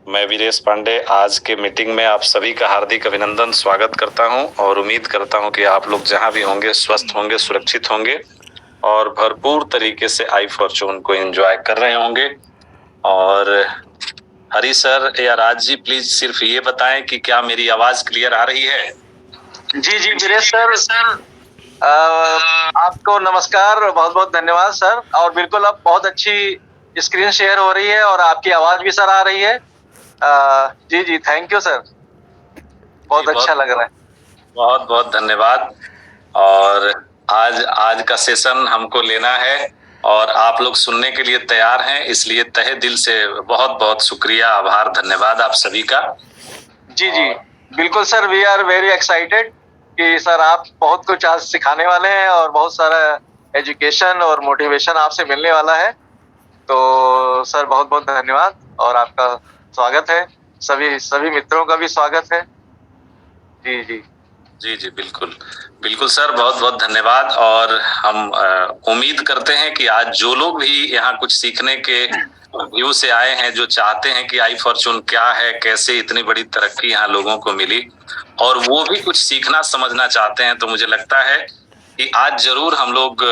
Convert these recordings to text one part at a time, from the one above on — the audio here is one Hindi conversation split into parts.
मैं वीरेश पांडे आज के मीटिंग में आप सभी का हार्दिक अभिनंदन स्वागत करता हूं और उम्मीद करता हूं कि आप लोग जहां भी होंगे स्वस्थ होंगे, सुरक्षित होंगे और भरपूर तरीके से आई फॉर्चून को एंजॉय कर रहे होंगे। और हरी सर या राज जी, प्लीज सिर्फ ये बताएं कि क्या मेरी आवाज क्लियर आ रही है? जी जी वीरेश सर, आपको नमस्कार, बहुत बहुत धन्यवाद सर। और बिल्कुल अब बहुत अच्छी स्क्रीन शेयर हो रही है और आपकी आवाज भी सर आ रही है। जी जी थैंक यू सर, बहुत अच्छा लग रहा है। बहुत बहुत धन्यवाद। और आज का सेशन हमको लेना है और आप लोग सुनने के लिए तैयार हैं, इसलिए तहे दिल से बहुत बहुत शुक्रिया, आभार, धन्यवाद आप सभी का। जी जी बिल्कुल sir, we are very excited कि सर आप बहुत कुछ आज सिखाने वाले हैं और बहुत सारा एजुकेशन और मोटिवेशन आपसे मिलने वाला है। तो सर बहुत बहुत धन्यवाद और आपका स्वागत है, सभी मित्रों का भी स्वागत है। जी जी जी जी बिल्कुल बिल्कुल सर, बहुत बहुत धन्यवाद। और हम उम्मीद करते हैं कि आज जो लोग भी यहाँ कुछ सीखने के व्यू से आए हैं, जो चाहते हैं कि आई फॉर्चून क्या है, कैसे इतनी बड़ी तरक्की यहाँ लोगों को मिली, और वो भी कुछ सीखना समझना चाहते हैं, तो मुझे लगता है कि आज जरूर हम लोग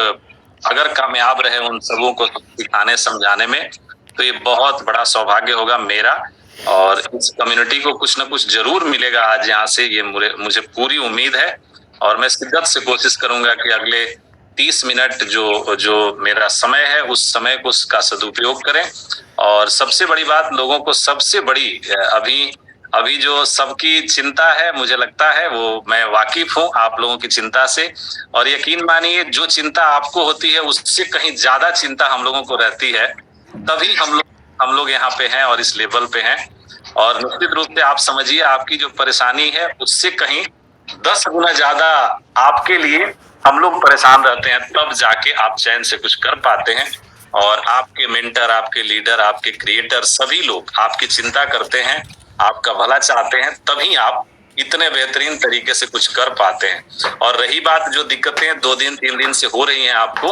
अगर कामयाब रहे उन सबों को सिखाने समझाने में, तो ये बहुत बड़ा सौभाग्य होगा मेरा। और इस कम्युनिटी को कुछ ना कुछ जरूर मिलेगा आज यहाँ से, ये मुझे पूरी उम्मीद है। और मैं शिद्दत से कोशिश करूंगा कि अगले 30 मिनट जो जो मेरा समय है उस समय को उसका सदुपयोग करें। और सबसे बड़ी बात, लोगों को सबसे बड़ी अभी अभी जो सबकी चिंता है, मुझे लगता है वो मैं वाकिफ हूँ आप लोगों की चिंता से। और यकीन मानिए, जो चिंता आपको होती है उससे कहीं ज्यादा चिंता हम लोगों को रहती है, तभी हम लोग यहाँ पे हैं और इस लेवल पे हैं। और निश्चित रूप से आप समझिए, आपकी जो परेशानी है उससे कहीं 10 गुना ज्यादा आपके लिए हम लोग परेशान रहते हैं, तब जाके आप चैन से कुछ कर पाते हैं। और आपके मेंटर, आपके लीडर, आपके क्रिएटर, सभी लोग आपकी चिंता करते हैं, आपका भला चाहते हैं, तभी आप इतने बेहतरीन तरीके से कुछ कर पाते हैं। और रही बात जो दिक्कतें 2 दिन 3 दिन से हो रही हैं आपको,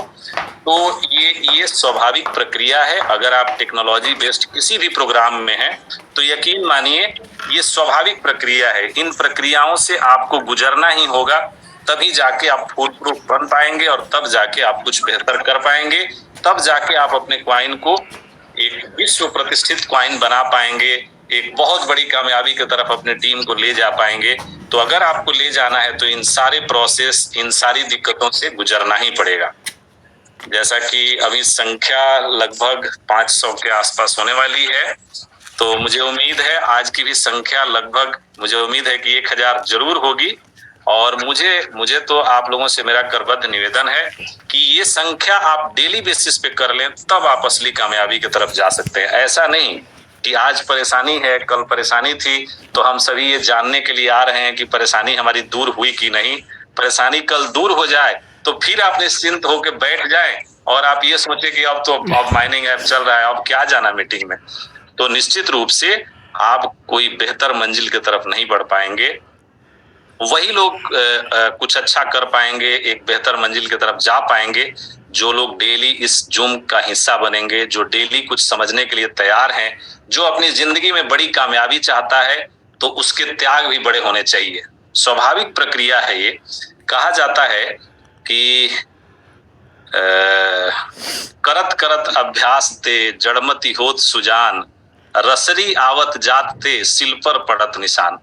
तो ये स्वाभाविक प्रक्रिया है। अगर आप टेक्नोलॉजी बेस्ड किसी भी प्रोग्राम में हैं, तो यकीन मानिए ये स्वाभाविक प्रक्रिया है। इन प्रक्रियाओं से आपको गुजरना ही होगा, तभी जाके आप फूल प्रूफ बन पाएंगे और तब जाके आप कुछ बेहतर कर पाएंगे। तब जाके आप अपने क्वाइन को एक विश्व प्रतिष्ठित क्वाइन बना पाएंगे, एक बहुत बड़ी कामयाबी की तरफ अपने टीम को ले जा पाएंगे। तो अगर आपको ले जाना है तो इन सारे प्रोसेस, इन सारी दिक्कतों से गुजरना ही पड़ेगा। जैसा कि अभी संख्या लगभग 500 के आसपास होने वाली है, तो मुझे उम्मीद है आज की भी संख्या लगभग, मुझे उम्मीद है कि 1000 जरूर होगी। और मुझे तो आप लोगों से मेरा करबद्ध निवेदन है कि ये संख्या आप डेली बेसिस पे कर लें, तब आप असली कामयाबी की तरफ जा सकते हैं। ऐसा नहीं कि आज परेशानी है, कल परेशानी थी, तो हम सभी ये जानने के लिए आ रहे हैं कि परेशानी हमारी दूर हुई कि नहीं। परेशानी कल दूर हो जाए तो फिर आप निश्चिंत होकर बैठ जाएं और आप ये सोचे कि अब माइनिंग ऐप चल रहा है, अब क्या जाना मीटिंग में। तो निश्चित रूप से आप कोई बेहतर मंजिल की तरफ नहीं बढ़ पाएंगे। वही लोग कुछ अच्छा कर पाएंगे, एक बेहतर मंजिल की तरफ जा पाएंगे, जो लोग डेली इस जूम का हिस्सा बनेंगे, जो डेली कुछ समझने के लिए तैयार हैं, जो अपनी जिंदगी में बड़ी कामयाबी चाहता है, तो उसके त्याग भी बड़े होने चाहिए। स्वाभाविक प्रक्रिया है ये। कहा जाता है कि करत करत अभ्यास ते जड़मति होत सुजान, रसरी आवत जात ते सिल पर पड़त निशान।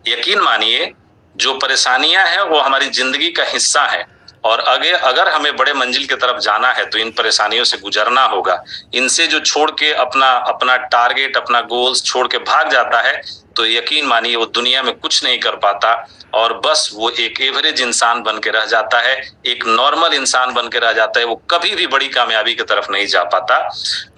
यकीन मानिए, जो परेशानियां हैं वो हमारी जिंदगी का हिस्सा है, और अगर हमें बड़े मंजिल की तरफ जाना है तो इन परेशानियों से गुजरना होगा। इनसे जो छोड़ के अपना अपना टारगेट, अपना गोल्स छोड़ के भाग जाता है, तो यकीन मानिए वो दुनिया में कुछ नहीं कर पाता, और बस वो एक एवरेज इंसान बन के रह जाता है, एक नॉर्मल इंसान बन के रह जाता है। वो कभी भी बड़ी कामयाबी की तरफ नहीं जा पाता।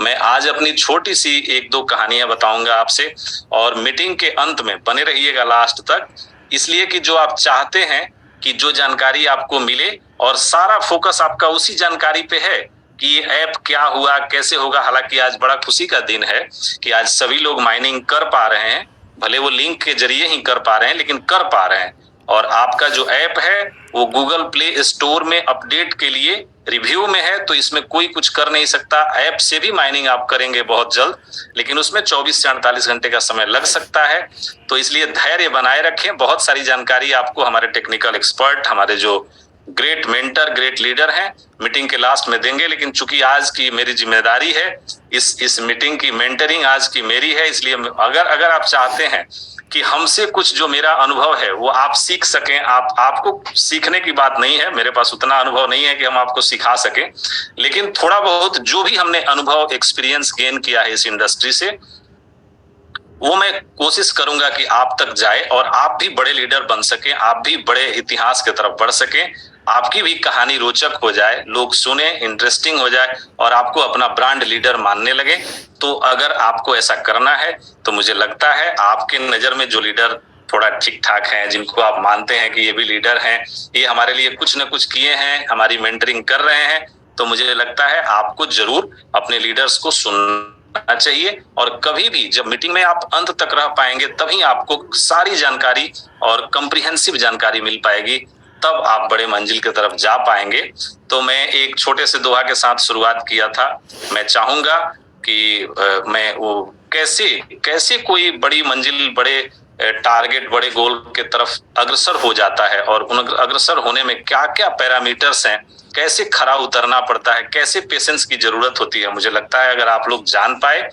मैं आज अपनी छोटी सी 1-2 कहानियां बताऊंगा आपसे, और मीटिंग के अंत में बने रहिएगा लास्ट तक, इसलिए कि जो आप चाहते हैं कि जो जानकारी आपको मिले, और सारा फोकस आपका उसी जानकारी पे है कि ये ऐप क्या हुआ, कैसे होगा। हालांकि आज बड़ा खुशी का दिन है कि आज सभी लोग माइनिंग कर पा रहे हैं, भले वो लिंक के जरिए ही कर पा रहे हैं, लेकिन कर पा रहे हैं। और आपका जो ऐप है वो गूगल प्ले स्टोर में अपडेट के लिए रिव्यू में है, तो इसमें कोई कुछ कर नहीं सकता। ऐप से भी माइनिंग आप करेंगे बहुत जल्द, लेकिन उसमें 24 से 48 घंटे का समय लग सकता है। तो इसलिए धैर्य बनाए रखें। बहुत सारी जानकारी आपको हमारे टेक्निकल एक्सपर्ट, हमारे जो ग्रेट मेंटर, ग्रेट लीडर हैं, मीटिंग के लास्ट में देंगे। लेकिन चूंकि आज की मेरी जिम्मेदारी है, इस मीटिंग की मेंटरिंग आज की मेरी है, इसलिए अगर आप चाहते हैं कि हमसे कुछ जो मेरा अनुभव है वो आप सीख सकें, आपको सीखने की बात नहीं है, मेरे पास उतना अनुभव नहीं है कि हम आपको सिखा सकें, लेकिन थोड़ा बहुत जो भी हमने अनुभव, एक्सपीरियंस गेन किया है इस इंडस्ट्री से, वो मैं कोशिश करूंगा कि आप तक जाए और आप भी बड़े लीडर बन सकें, आप भी बड़े इतिहास की तरफ बढ़ सकें, आपकी भी कहानी रोचक हो जाए, लोग सुने, इंटरेस्टिंग हो जाए और आपको अपना ब्रांड लीडर मानने लगे। तो अगर आपको ऐसा करना है तो मुझे लगता है आपके नजर में जो लीडर थोड़ा ठीक ठाक हैं, जिनको आप मानते हैं कि ये भी लीडर हैं, ये हमारे लिए कुछ न कुछ किए हैं, हमारी मेंटरिंग कर रहे हैं, तो मुझे लगता है आपको जरूर अपने लीडर्स को सुनना चाहिए। और कभी भी जब मीटिंग में आप अंत तक रह पाएंगे तभी आपको सारी जानकारी और कंप्रिहेंसिव जानकारी मिल पाएगी, तब आप बड़े मंजिल की तरफ जा पाएंगे। तो मैं एक छोटे से दोहा के साथ शुरुआत किया था। मैं चाहूंगा कि मैं वो कैसे कोई बड़ी मंजिल, बड़े टारगेट, बड़े गोल के तरफ अग्रसर हो जाता है और उन अग्रसर होने में क्या क्या पैरामीटर्स हैं, कैसे खरा उतरना पड़ता है, कैसे पेशेंस की जरूरत होती है, मुझे लगता है अगर आप लोग जान पाए,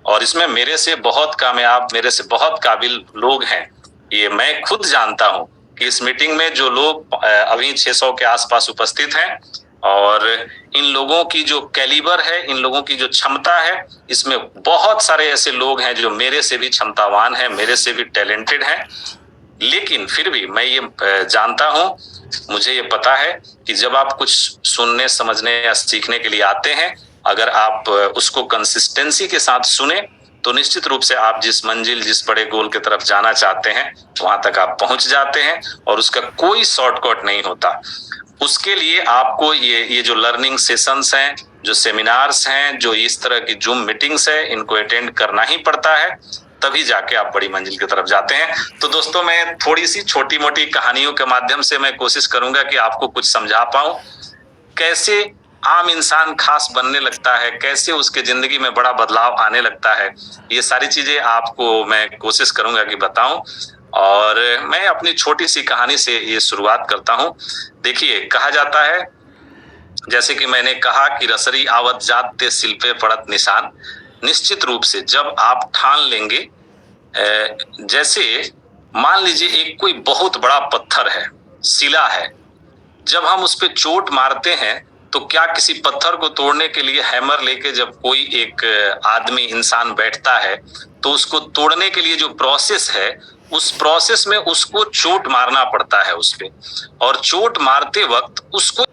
और इसमें मेरे से बहुत कामयाब, मेरे से बहुत काबिल लोग हैं, ये मैं खुद जानता हूं कि इस मीटिंग में जो लोग अभी 600 के आसपास उपस्थित हैं, और इन लोगों की जो कैलिबर है, इन लोगों की जो क्षमता है, इसमें बहुत सारे ऐसे लोग हैं जो मेरे से भी क्षमतावान हैं, मेरे से भी टैलेंटेड हैं। लेकिन फिर भी मैं ये जानता हूं, मुझे ये पता है कि जब आप कुछ सुनने, समझने या सीखने के लिए आते हैं, अगर आप उसको कंसिस्टेंसी के साथ सुने तो निश्चित रूप से आप जिस मंजिल, जिस बड़े गोल की तरफ जाना चाहते हैं वहां तक आप पहुंच जाते हैं, और उसका कोई शॉर्टकट नहीं होता। उसके लिए आपको ये जो लर्निंग सेशंस हैं, जो सेमिनार्स हैं, जो इस तरह की जूम मीटिंग्स है, इनको अटेंड करना ही पड़ता है, तभी जाके आप बड़ी मंजिल की तरफ जाते हैं। तो दोस्तों, मैं थोड़ी सी छोटी मोटी कहानियों के माध्यम से मैं कोशिश करूंगा कि आपको कुछ समझा पाऊं, कैसे आम इंसान खास बनने लगता है, कैसे उसके जिंदगी में बड़ा बदलाव आने लगता है, ये सारी चीजें आपको मैं कोशिश करूंगा कि बताऊं। और मैं अपनी छोटी सी कहानी से ये शुरुआत करता हूं। देखिए, कहा जाता है, जैसे कि मैंने कहा कि रसरी आवत जात ते सिल पे पड़त निशान। निश्चित रूप से जब आप ठान लेंगे, जैसे मान लीजिए एक कोई बहुत बड़ा पत्थर है, शिला है, जब हम उस पे चोट मारते हैं तो क्या किसी पत्थर को तोड़ने के लिए हैमर लेके जब कोई एक आदमी, इंसान बैठता है, तो उसको तोड़ने के लिए जो प्रोसेस है, उस प्रोसेस में उसको चोट मारना पड़ता है उस पे, और चोट मारते वक्त उसको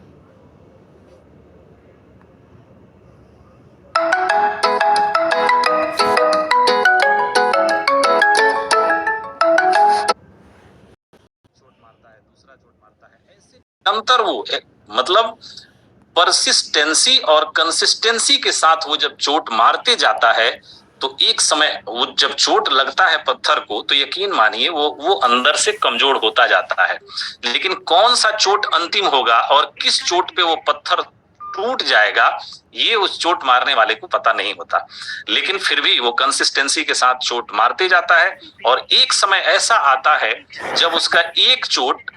निरंतर वो मतलब परसिस्टेंसी और कंसिस्टेंसी के साथ वो जब चोट मारते जाता है, तो एक समय वो जब चोट लगता है पत्थर को, तो यकीन मानिए वो अंदर से कमजोर होता जाता है। लेकिन कौन सा चोट अंतिम होगा और किस चोट पे वो पत्थर टूट जाएगा, ये उस चोट मारने वाले को पता नहीं होता। लेकिन फिर भी वो कंसिस्टेंसी के साथ चोट मारते जाता है, और एक समय ऐसा आता है जब उसका एक चोट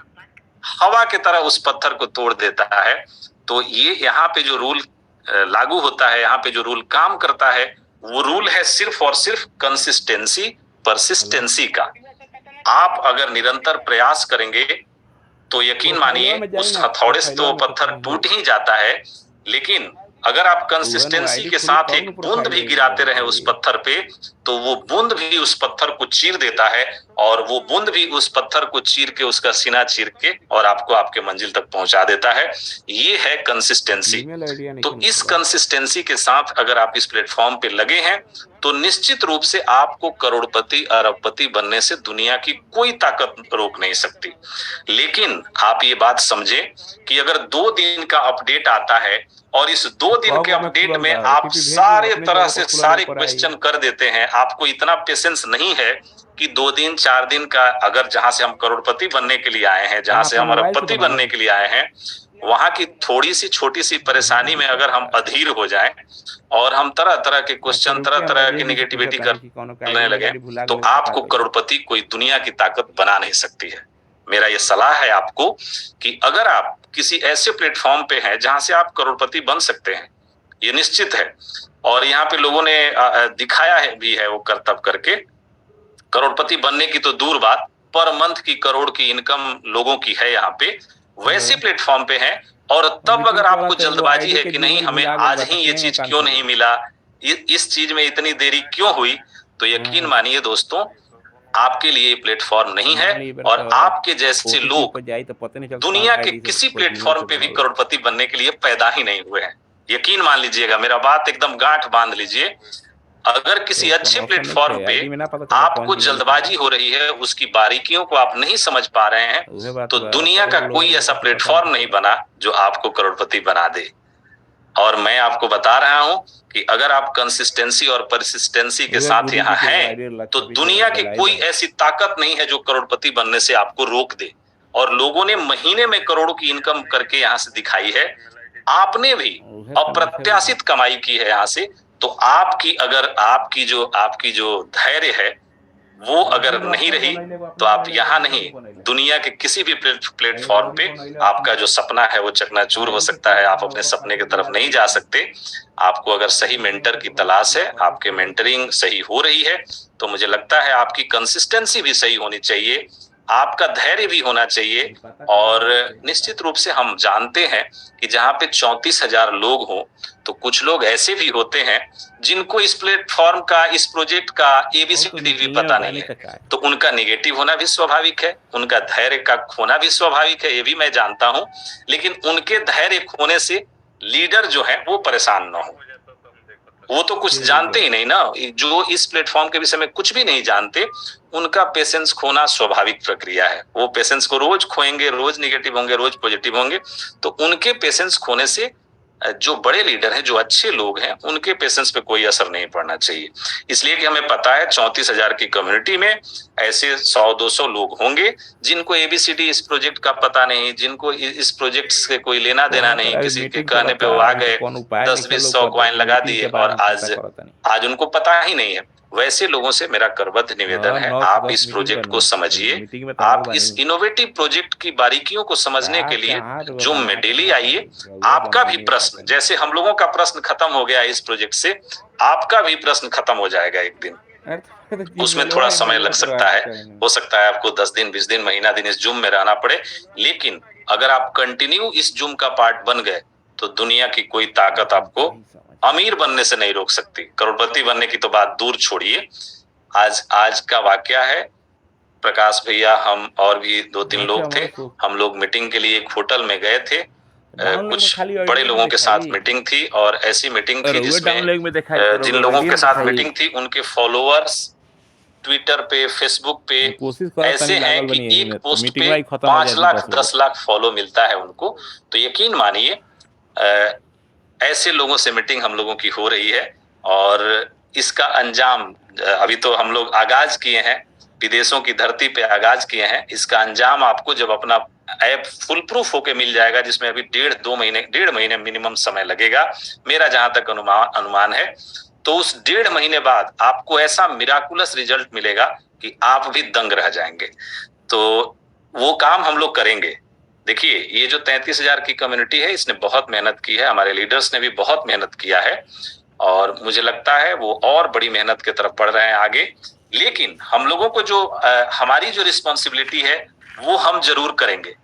हवा की तरह उस पत्थर को तोड़ देता है। तो ये यहाँ पे जो रूल लागू होता है, यहाँ पे जो रूल काम करता है, वो रूल है सिर्फ और सिर्फ कंसिस्टेंसी, परसिस्टेंसी का। आप अगर निरंतर प्रयास करेंगे तो यकीन मानिए उस हथौड़े से तो पत्थर टूट ही जाता है, लेकिन अगर आप कंसिस्टेंसी के साथ एक बूंद भी गिराते रहे उस पत्थर पे, तो वो बूंद भी उस पत्थर को चीर देता है, और वो बूंद भी उस पत्थर को चीर के, उसका सीना चीर के, और आपको आपके मंजिल तक पहुंचा देता है। ये है कंसिस्टेंसी। तो इस कंसिस्टेंसी के साथ अगर आप इस प्लेटफॉर्म पे लगे हैं तो निश्चित रूप से आपको करोड़पति अरबपति बनने से दुनिया की कोई ताकत रोक नहीं सकती। लेकिन आप ये बात समझे कि अगर 2 दिन का अपडेट आता है और इस 2 दिन के अपडेट में आप सारे तरह से सारे क्वेश्चन कर देते हैं, आपको इतना पेशेंस नहीं है कि 2 दिन 4 दिन का, अगर जहां से हम करोड़पति बनने के लिए आए हैं, जहां से हम अरबपति बनने के लिए आए हैं, वहां की थोड़ी सी छोटी सी परेशानी में अगर हम अधीर हो जाएं और हम तरह तरह के क्वेश्चन, तरह तरह की निगेटिविटी करने लगे, तो आपको करोड़पति कोई दुनिया की ताकत बना नहीं सकती है। मेरा ये सलाह है आपको कि अगर आप किसी ऐसे प्लेटफॉर्म पे हैं जहां से आप करोड़पति बन सकते हैं, ये निश्चित है, और यहाँ पे लोगों ने दिखाया है भी है वो करतब करके, करोड़पति बनने की तो दूर बात, पर मंथ की करोड़ की इनकम लोगों की है यहाँ पे, वैसे प्लेटफॉर्म पे है। और तब अगर आपको जल्दबाजी है कि नहीं हमें आज ही ये चीज क्यों नहीं मिला, इस चीज में इतनी देरी क्यों हुई, तो यकीन मानिए दोस्तों आपके लिए प्लेटफॉर्म नहीं है, और आपके जैसे लोग दुनिया के किसी प्लेटफॉर्म पे भी करोड़पति बनने के लिए पैदा ही नहीं हुए हैं। यकीन मान लीजिएगा, मेरा बात एकदम गांठ बांध लीजिए। अगर किसी अच्छे प्लेटफॉर्म पे आपको जल्दबाजी हो रही है, उसकी बारीकियों को आप नहीं समझ पा रहे हैं, तो दुनिया का कोई ऐसा प्लेटफॉर्म नहीं बना जो आपको करोड़पति बना दे। और मैं आपको बता रहा हूं कि अगर आप कंसिस्टेंसी और परसिस्टेंसी के साथ यहाँ हैं, तो दुनिया की कोई ऐसी ताकत नहीं है जो करोड़पति बनने से आपको रोक दे। और लोगों ने महीने में करोड़ों की इनकम करके यहाँ से दिखाई है, आपने भी अप्रत्याशित कमाई की है यहाँ से। तो आपकी जो धैर्य है वो अगर नहीं रही, तो आप यहाँ नहीं, दुनिया के किसी भी प्लेटफॉर्म पे आपका जो सपना है वो चकनाचूर हो सकता है। आप अपने सपने की तरफ नहीं जा सकते। आपको अगर सही मेंटर की तलाश है, आपके मेंटरिंग सही हो रही है, तो मुझे लगता है आपकी कंसिस्टेंसी भी सही होनी चाहिए, आपका धैर्य भी होना चाहिए। और निश्चित रूप से हम जानते हैं कि जहां पे 34,000 लोग हों, तो कुछ लोग ऐसे भी होते हैं जिनको इस प्लेटफॉर्म का, इस प्रोजेक्ट का एबीसीडी भी पता नहीं है, तो उनका निगेटिव होना भी स्वाभाविक है, उनका धैर्य का खोना भी स्वाभाविक है, ये भी मैं जानता हूं। लेकिन उनके धैर्य खोने से लीडर जो है वो परेशान ना हो। वो तो कुछ जानते ही नहीं ना, जो इस प्लेटफॉर्म के विषय में कुछ भी नहीं जानते, उनका पेशेंस खोना स्वाभाविक प्रक्रिया है। वो पेशेंस को रोज खोएंगे, रोज निगेटिव होंगे, रोज पॉजिटिव होंगे, तो उनके पेशेंस खोने से जो बड़े लीडर हैं, जो अच्छे लोग हैं, उनके पेशेंस पे कोई असर नहीं पड़ना चाहिए। इसलिए कि हमें पता है 34,000 की कम्युनिटी में ऐसे 100-200 लोग होंगे जिनको एबीसीडी इस प्रोजेक्ट का पता नहीं, जिनको इस प्रोजेक्ट से कोई लेना देना नहीं, किसी के कहने पे वो आ गए, 10-20-100 कॉइन लगा दिए और आज उनको पता ही नहीं है। वैसे लोगों से मेरा करबद्ध निवेदन है, आप इस प्रोजेक्ट को समझिए, आप इस इनोवेटिव प्रोजेक्ट की बारीकियों को समझने के लिए जूम में डेली आइए। आपका भी प्रश्न, जैसे हम लोगों का प्रश्न खत्म हो गया इस प्रोजेक्ट से, आपका भी प्रश्न खत्म हो जाएगा एक दिन। उसमें थोड़ा समय लग सकता है, हो सकता है आपको 10 दिन, 20 दिन, महीना दिन इस जूम में रहना पड़े, लेकिन अगर आप कंटिन्यू इस जूम का पार्ट बन गए, तो दुनिया की कोई ताकत आपको अमीर बनने से नहीं रोक सकती। करोड़पति बनने की तो बात दूर छोड़िए। आज का वाकया है, प्रकाश भैया, हम और भी 2-3 लोग थे, हम लोग मीटिंग के लिए एक होटल में गए थे। कुछ बड़े लोगों के साथ मीटिंग थी, और ऐसी मीटिंग थी जिसमें जिन लोगों के साथ मीटिंग थी उनके फॉलोअर्स ट्विटर पे, फेसबुक पे ऐसे हैं कि एक पोस्ट पे 5 लाख 10 लाख फॉलो मिलता है उनको। तो यकीन मानिए ऐसे लोगों से मीटिंग हम लोगों की हो रही है, और इसका अंजाम अभी तो हम लोग आगाज किए हैं, विदेशों की धरती पे आगाज किए हैं। इसका अंजाम आपको जब अपना ऐप फुल प्रूफ होके मिल जाएगा, जिसमें अभी 1.5 महीने मिनिमम समय लगेगा, मेरा जहां तक अनुमान है, तो उस 1.5 महीने बाद आपको ऐसा मिराकुलस रिजल्ट मिलेगा कि आप भी दंग रह जाएंगे। तो वो काम हम लोग करेंगे। देखिए, ये जो 33,000 की कम्युनिटी है, इसने बहुत मेहनत की है, हमारे लीडर्स ने भी बहुत मेहनत किया है, और मुझे लगता है वो और बड़ी मेहनत की तरफ बढ़ रहे हैं आगे। लेकिन हम लोगों को जो हमारी जो रिस्पॉन्सिबिलिटी है वो हम जरूर करेंगे।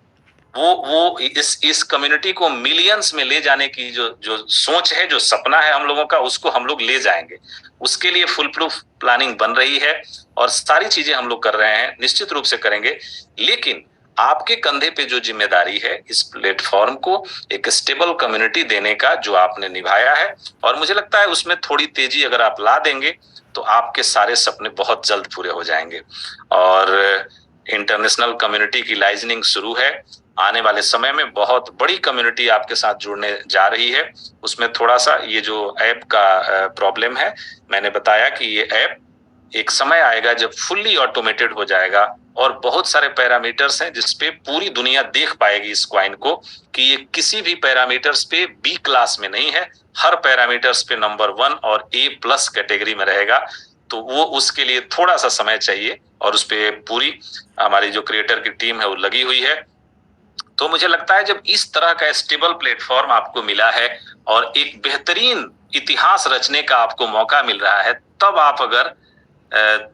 वो इस कम्युनिटी को मिलियंस में ले जाने की जो सोच है, जो सपना है हम लोगों का, उसको हम लोग ले जाएंगे। उसके लिए फुल प्रूफ प्लानिंग बन रही है, और सारी चीजें हम लोग कर रहे हैं, निश्चित रूप से करेंगे। लेकिन आपके कंधे पे जो जिम्मेदारी है इस प्लेटफॉर्म को एक स्टेबल कम्युनिटी देने का, जो आपने निभाया है, और मुझे लगता है उसमें थोड़ी तेजी अगर आप ला देंगे तो आपके सारे सपने बहुत जल्द पूरे हो जाएंगे। और इंटरनेशनल कम्युनिटी की लाइजनिंग शुरू है। आने वाले समय में बहुत बड़ी कम्युनिटी आपके साथ जुड़ने जा रही है। उसमें थोड़ा सा ये जो ऐप का प्रॉब्लम है, मैंने बताया कि ये ऐप एक समय आएगा जब फुल्ली ऑटोमेटेड हो जाएगा और बहुत सारे पैरामीटर्स हैं जिसपे पूरी दुनिया देख पाएगी इस क्वाइन को कि ये किसी भी पैरामीटर्स पे बी क्लास में नहीं है, हर पैरामीटर्स पे नंबर 1 और A+ कैटेगरी में रहेगा। तो वो उसके लिए थोड़ा सा समय चाहिए और उस पे पूरी हमारी जो क्रिएटर की टीम है वो लगी हुई है। तो मुझे लगता है जब इस तरह का स्टेबल प्लेटफॉर्म आपको मिला है और एक बेहतरीन इतिहास रचने का आपको मौका मिल रहा है, तब आप अगर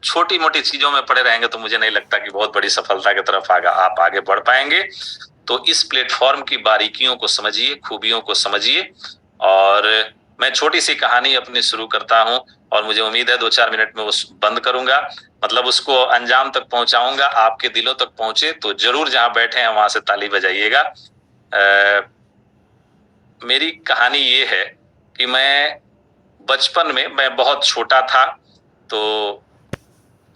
छोटी मोटी चीजों में पड़े रहेंगे तो मुझे नहीं लगता कि बहुत बड़ी सफलता की तरफ आप आगे बढ़ पाएंगे। तो इस प्लेटफॉर्म की बारीकियों को समझिए, खूबियों को समझिए। और मैं छोटी सी कहानी अपनी शुरू करता हूं और मुझे उम्मीद है 2-4 मिनट में वो बंद करूंगा, मतलब उसको अंजाम तक पहुंचाऊंगा, आपके दिलों तक पहुंचे तो जरूर जहां बैठे हैं वहां से ताली बजाइएगा। मेरी कहानी ये है कि बचपन में मैं बहुत छोटा था, तो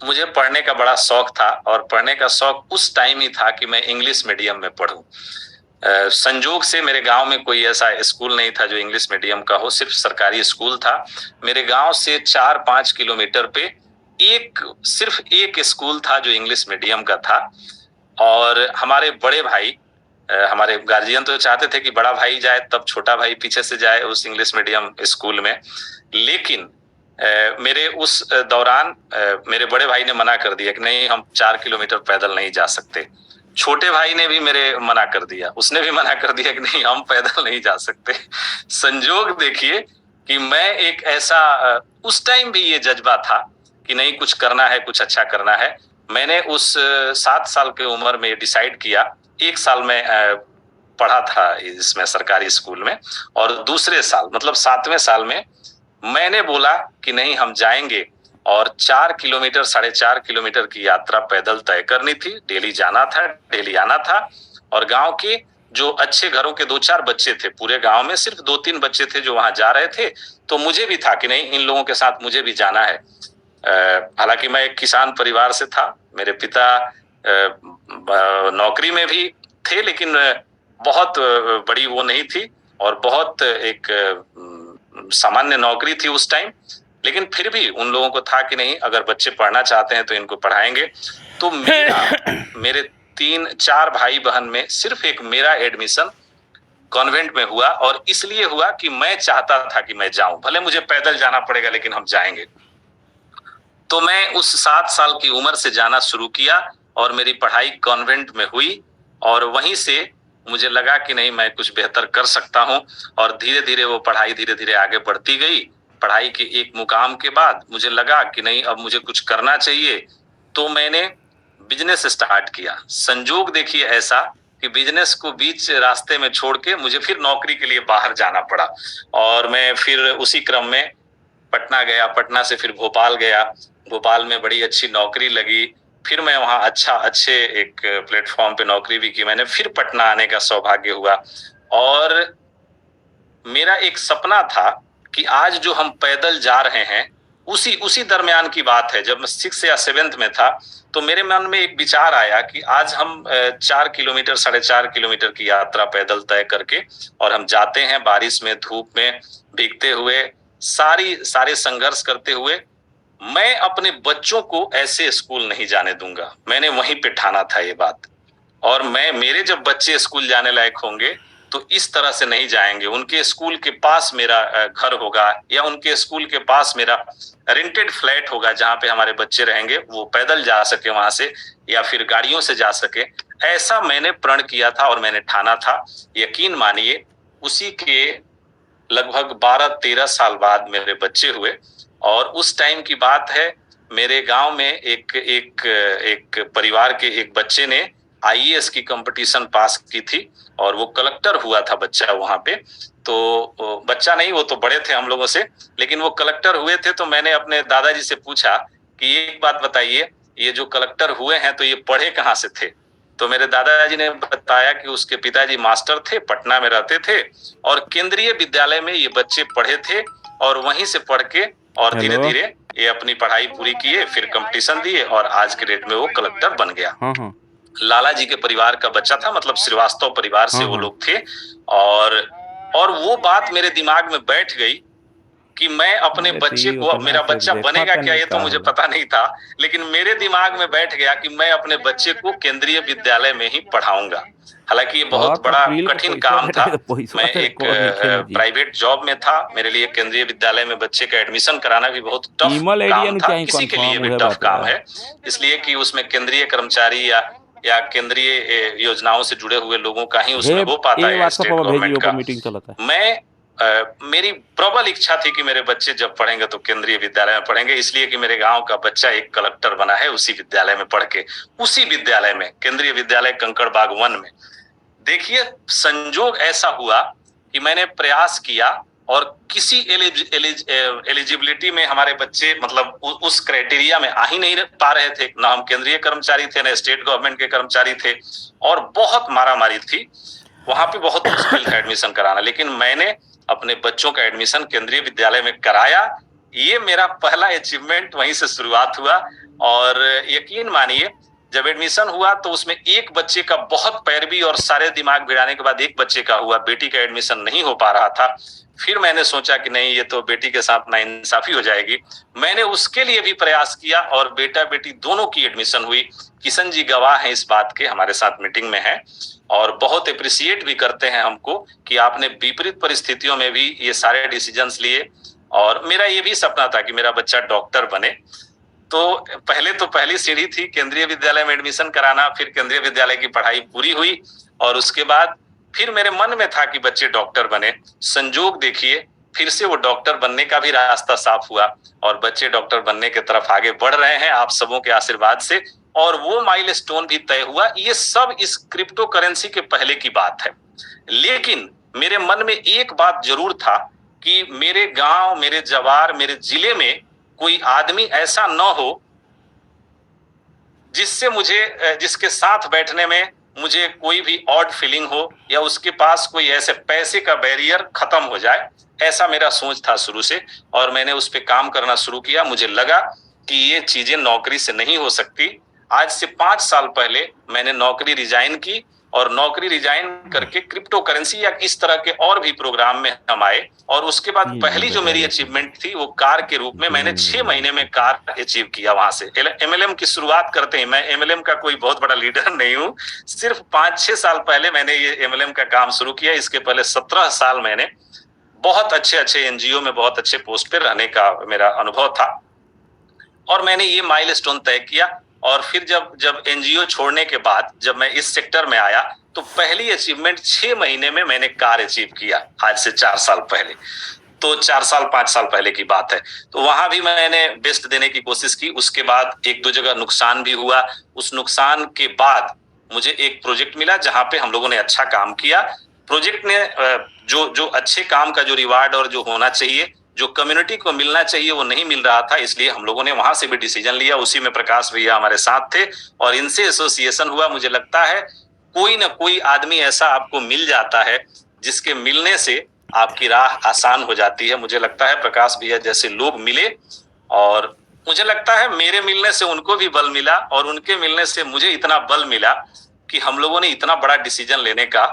मुझे पढ़ने का बड़ा शौक था और पढ़ने का शौक उस टाइम ही था कि मैं इंग्लिश मीडियम में पढूं। संजोग से मेरे गांव में कोई ऐसा स्कूल नहीं था जो इंग्लिश मीडियम का हो, सिर्फ सरकारी स्कूल था। मेरे गांव से 4-5 किलोमीटर पे सिर्फ एक स्कूल था जो इंग्लिश मीडियम का था। और हमारे बड़े भाई, हमारे गार्जियन तो चाहते थे कि बड़ा भाई जाए तब छोटा भाई पीछे से जाए उस इंग्लिश मीडियम स्कूल में, लेकिन मेरे उस दौरान मेरे बड़े भाई ने मना कर दिया कि नहीं, हम 4 किलोमीटर पैदल नहीं जा सकते। छोटे भाई ने भी मेरे मना कर दिया, उसने भी मना कर दिया कि नहीं, हम पैदल नहीं जा सकते। संजोग देखिए कि मैं एक ऐसा उस टाइम भी ये जज्बा था कि नहीं, कुछ करना है, कुछ अच्छा करना है। मैंने उस 7 साल की उम्र में डिसाइड किया। 1 साल में पढ़ा था इसमें सरकारी स्कूल में, और दूसरे साल मतलब 7वें साल में मैंने बोला कि नहीं, हम जाएंगे। और 4 किलोमीटर 4.5 किलोमीटर की यात्रा पैदल तय करनी थी। डेली जाना था, डेली आना था। और गांव के जो अच्छे घरों के 2-4 बच्चे थे, पूरे गांव में सिर्फ 2-3 बच्चे थे जो वहां जा रहे थे, तो मुझे भी था कि नहीं, इन लोगों के साथ मुझे भी जाना है। हालांकि मैं एक किसान परिवार से था, मेरे पिता नौकरी में भी थे, लेकिन बहुत बड़ी वो नहीं थी और बहुत एक सामान्य नौकरी थी उस टाइम। लेकिन फिर भी उन लोगों को था कि नहीं, अगर बच्चे पढ़ना चाहते हैं तो इनको पढ़ाएंगे। तो मेरे 3-4 भाई बहन में सिर्फ एक मेरा एडमिशन कॉन्वेंट में हुआ, और इसलिए हुआ कि मैं चाहता था कि मैं जाऊं, भले मुझे पैदल जाना पड़ेगा लेकिन हम जाएंगे। तो मैं उस 7 साल की उम्र से जाना शुरू किया और मेरी पढ़ाई कॉन्वेंट में हुई, और वहीं से मुझे लगा कि नहीं, मैं कुछ बेहतर कर सकता हूं। और धीरे धीरे वो पढ़ाई धीरे धीरे आगे बढ़ती गई। पढ़ाई के एक मुकाम के बाद मुझे लगा कि नहीं, अब मुझे कुछ करना चाहिए। तो मैंने बिजनेस स्टार्ट किया। संजोग देखिए ऐसा कि बिजनेस को बीच रास्ते में छोड़ के मुझे फिर नौकरी के लिए बाहर जाना पड़ा, और मैं फिर उसी क्रम में पटना गया, पटना से फिर भोपाल गया। भोपाल में बड़ी अच्छी नौकरी लगी, फिर मैं वहां अच्छे एक प्लेटफॉर्म पे नौकरी भी की मैंने। फिर पटना आने का सौभाग्य हुआ, और मेरा एक सपना था कि आज जो हम पैदल जा रहे हैं, उसी दरमियान की बात है, जब मैं 6 या 7th में था, तो मेरे मन में एक विचार आया कि आज हम 4 किलोमीटर 4.5 किलोमीटर की यात्रा पैदल तय करके, और हम जाते हैं बारिश में, धूप में भीगते हुए, सारे संघर्ष करते हुए। मैं अपने बच्चों को ऐसे स्कूल नहीं जाने दूंगा। मैंने वहीं पे ठाना था ये बात। और मेरे जब बच्चे स्कूल जाने लायक होंगे तो इस तरह से नहीं जाएंगे। उनके स्कूल के पास मेरा घर होगा, या उनके स्कूल के पास मेरा रेंटेड फ्लैट होगा जहां पे हमारे बच्चे रहेंगे, वो पैदल जा सके वहां से, या फिर गाड़ियों से जा सके। ऐसा मैंने प्रण किया था और मैंने ठाना था। यकीन मानिए, उसी के लगभग 12-13 साल बाद मेरे बच्चे हुए। और उस टाइम की बात है, मेरे गांव में एक परिवार के एक बच्चे ने IAS की कंपटीशन पास की थी, और वो कलेक्टर हुआ था बच्चा वहां पे। तो बच्चा नहीं, वो तो बड़े थे हम लोगों से, लेकिन वो कलेक्टर हुए थे। तो मैंने अपने दादाजी से पूछा कि एक बात बताइए, ये जो कलेक्टर हुए हैं तो ये पढ़े कहाँ से थे? तो मेरे दादाजी ने बताया कि उसके पिताजी मास्टर थे, पटना में रहते थे, और केंद्रीय विद्यालय में ये बच्चे पढ़े थे, और वहीं से पढ़ के और धीरे धीरे ये अपनी पढ़ाई पूरी किए, फिर कंपटीशन दिए और आज के डेट में वो कलेक्टर बन गया। लाला जी के परिवार का बच्चा था, मतलब श्रीवास्तव परिवार से वो लोग थे। और वो बात मेरे दिमाग में बैठ गई कि मैं अपने बच्चे को, अब मेरा बच्चा बनेगा क्या ये तो मुझे पता नहीं था, लेकिन मेरे दिमाग में बैठ गया कि मैं अपने बच्चे को केंद्रीय विद्यालय में ही पढ़ाऊंगा। हालांकि ये बहुत बड़ा कठिन काम था। मैं एक प्राइवेट जॉब में था, मेरे लिए केंद्रीय विद्यालय में बच्चे का एडमिशन कराना भी बहुत टफ काम था, किसी के लिए भी टफ काम है, इसलिए कि उसमें केंद्रीय कर्मचारी या केंद्रीय योजनाओं से जुड़े हुए लोगों का ही उसमें हो पाता है, स्टेट गवर्नमेंट का। मेरी प्रबल इच्छा थी कि मेरे बच्चे जब पढ़ेंगे तो केंद्रीय विद्यालय में पढ़ेंगे, इसलिए कि मेरे गांव का बच्चा एक कलेक्टर बना है उसी विद्यालय में पढ़ के, उसी विद्यालय में, केंद्रीय विद्यालय कंकड़बाग 1 में। देखिए संजोग ऐसा हुआ कि मैंने प्रयास किया और किसी एलिजिबिलिटी में हमारे बच्चे मतलब उस क्राइटेरिया में आ ही नहीं पा रहे थे। ना हम केंद्रीय कर्मचारी थे, ना स्टेट गवर्नमेंट के कर्मचारी थे, और बहुत मारामारी थी वहां पे, बहुत मुश्किल था एडमिशन कराना। लेकिन मैंने अपने बच्चों का एडमिशन केंद्रीय विद्यालय में कराया। ये मेरा पहला अचीवमेंट वहीं से शुरुआत हुआ। और यकीन मानिए जब एडमिशन हुआ तो उसमें एक बच्चे का बहुत पैरवी और सारे दिमाग भिड़ाने के बाद एक बच्चे का हुआ, बेटी का एडमिशन नहीं हो पा रहा था। फिर मैंने सोचा कि नहीं, ये तो बेटी के साथ नाइंसाफी हो जाएगी। मैंने उसके लिए भी प्रयास किया और बेटा बेटी दोनों की एडमिशन हुई। किशन जी गवाह हैं इस बात के, हमारे साथ मीटिंग में है और बहुत अप्रिशिएट भी करते हैं हमको कि आपने विपरीत परिस्थितियों में भी ये सारे डिसीजंस लिए। और मेरा ये भी सपना था कि मेरा बच्चा डॉक्टर बने। तो पहले तो पहली सीढ़ी थी केंद्रीय विद्यालय में एडमिशन कराना, फिर केंद्रीय विद्यालय की पढ़ाई पूरी हुई और उसके बाद फिर मेरे मन में था कि बच्चे डॉक्टर बने। संजोग देखिए फिर से वो डॉक्टर बनने का भी रास्ता साफ हुआ और बच्चे डॉक्टर बनने की तरफ आगे बढ़ रहे हैं आप सबों के आशीर्वाद से, और वो माइलस्टोन भी तय हुआ। ये सब इस क्रिप्टो करेंसी के पहले की बात है। लेकिन मेरे मन में एक बात जरूर था कि मेरे गांव, मेरे जवार, मेरे जिले में कोई आदमी ऐसा न हो जिससे मुझे, जिसके साथ बैठने में मुझे कोई भी ऑड फीलिंग हो या उसके पास कोई ऐसे पैसे का बैरियर खत्म हो जाए। ऐसा मेरा सोच था शुरू से और मैंने उस पर काम करना शुरू किया। मुझे लगा कि ये चीजें नौकरी से नहीं हो सकती। आज से 5 साल पहले मैंने नौकरी रिजाइन की और नौकरी रिजाइन करके क्रिप्टो करेंसी या इस तरह के और भी प्रोग्राम में हम आए। और उसके बाद पहली जो मेरी अचीवमेंट थी वो कार के रूप में, मैंने 6 महीने में कार अचीव किया। वहां से MLM की शुरुआत करते हैं, मैं MLM का कोई बहुत बड़ा लीडर नहीं हूँ, सिर्फ 5-6 साल पहले मैंने ये MLM का काम शुरू किया। इसके पहले 17 साल मैंने बहुत अच्छे NGO में बहुत अच्छे पोस्ट पे रहने का मेरा अनुभव था और मैंने ये माइलस्टोन तय किया। और फिर जब NGO छोड़ने के बाद जब मैं इस सेक्टर में आया तो पहली अचीवमेंट 6 महीने में मैंने कार अचीव किया, आज से 4 साल पहले। तो 4-5 साल पहले की बात है। तो वहां भी मैंने बेस्ट देने की कोशिश की। उसके बाद 1-2 जगह नुकसान भी हुआ। उस नुकसान के बाद मुझे एक प्रोजेक्ट मिला जहां पे हम लोगों ने अच्छा काम किया। प्रोजेक्ट ने जो अच्छे काम का जो रिवार्ड और जो होना चाहिए, जो कम्युनिटी को मिलना चाहिए, वो नहीं मिल रहा था। इसलिए हम लोगों ने वहां से भी डिसीजन लिया। उसी में प्रकाश भैया हमारे साथ थे और इनसे एसोसिएशन हुआ। मुझे लगता है कोई ना कोई आदमी ऐसा आपको मिल जाता है जिसके मिलने से आपकी राह आसान हो जाती है। मुझे लगता है प्रकाश भैया जैसे लोग मिले और मुझे लगता है मेरे मिलने से उनको भी बल मिला और उनके मिलने से मुझे इतना बल मिला कि हम लोगों ने इतना बड़ा डिसीजन लेने का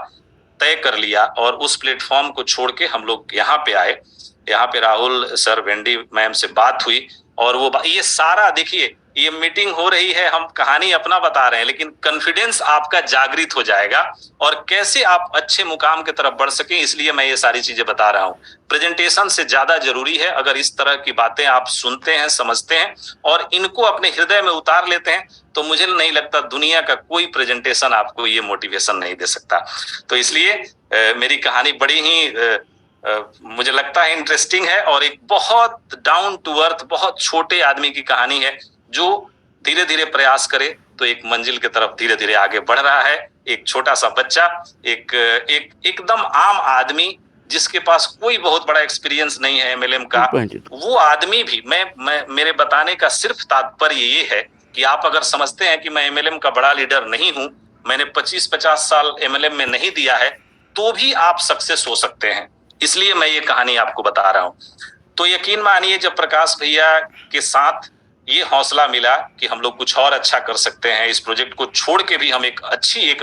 तय कर लिया और उस प्लेटफॉर्म को छोड़ के हम लोग यहाँ पे आए। यहाँ पे राहुल सर, वेंडी मैम से बात हुई और वो ये सारा देखिए, ये मीटिंग हो रही है, हम कहानी अपना बता रहे हैं, लेकिन कॉन्फिडेंस आपका जागृत हो जाएगा और कैसे आप अच्छे मुकाम की तरफ बढ़ सकें, इसलिए मैं ये सारी चीजें बता रहा हूँ। प्रेजेंटेशन से ज्यादा जरूरी है। अगर इस तरह की बातें आप सुनते हैं, समझते हैं और इनको अपने हृदय में उतार लेते हैं तो मुझे नहीं लगता दुनिया का कोई प्रेजेंटेशन आपको ये मोटिवेशन नहीं दे सकता। तो इसलिए मेरी कहानी बड़ी ही मुझे लगता है इंटरेस्टिंग है और एक बहुत डाउन टू अर्थ, बहुत छोटे आदमी की कहानी है जो धीरे धीरे प्रयास करे तो एक मंजिल की तरफ धीरे धीरे आगे बढ़ रहा है। एक छोटा सा बच्चा, एकदम आम आदमी जिसके पास कोई बहुत बड़ा एक्सपीरियंस नहीं है MLM का, वो आदमी भी मेरे बताने का सिर्फ तात्पर्य ये है कि आप अगर समझते हैं कि मैं MLM का बड़ा लीडर नहीं हूं, मैंने 25-50 साल MLM में नहीं दिया है, तो भी आप सक्सेस हो सकते हैं। इसलिए मैं ये कहानी आपको बता रहा हूं। तो यकीन मानिए जब प्रकाश भैया के साथ ये हौसला मिला कि हम लोग कुछ और अच्छा कर सकते हैं, इस प्रोजेक्ट को छोड़ के भी हम एक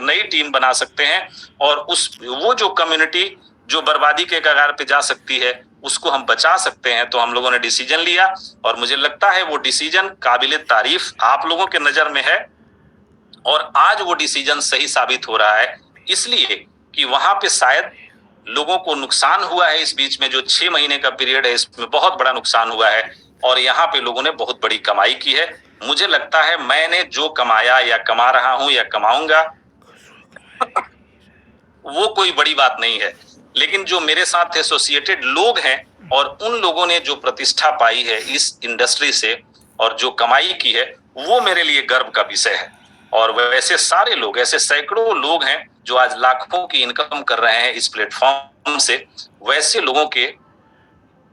नई टीम बना सकते हैं और वो जो कम्युनिटी जो बर्बादी के कगार पे जा सकती है उसको हम बचा सकते हैं, तो हम लोगों ने डिसीजन लिया और मुझे लगता है वो डिसीजन काबिले तारीफ आप लोगों के नजर में है और आज वो डिसीजन सही साबित हो रहा है, इसलिए कि वहां पे शायद लोगों को नुकसान हुआ है। इस बीच में जो 6 महीने का पीरियड है इसमें बहुत बड़ा नुकसान हुआ है और यहाँ पे लोगों ने बहुत बड़ी कमाई की है। मुझे लगता है मैंने जो कमाया या कमा रहा हूं या कमाऊंगा वो कोई बड़ी बात नहीं है, लेकिन जो मेरे साथ एसोसिएटेड लोग हैं और उन लोगों ने जो प्रतिष्ठा पाई है इस इंडस्ट्री से और जो कमाई की है वो मेरे लिए गर्व का विषय है। और वैसे सारे लोग, ऐसे सैकड़ों लोग हैं जो आज लाखों की इनकम कर रहे हैं इस प्लेटफॉर्म से, वैसे लोगों के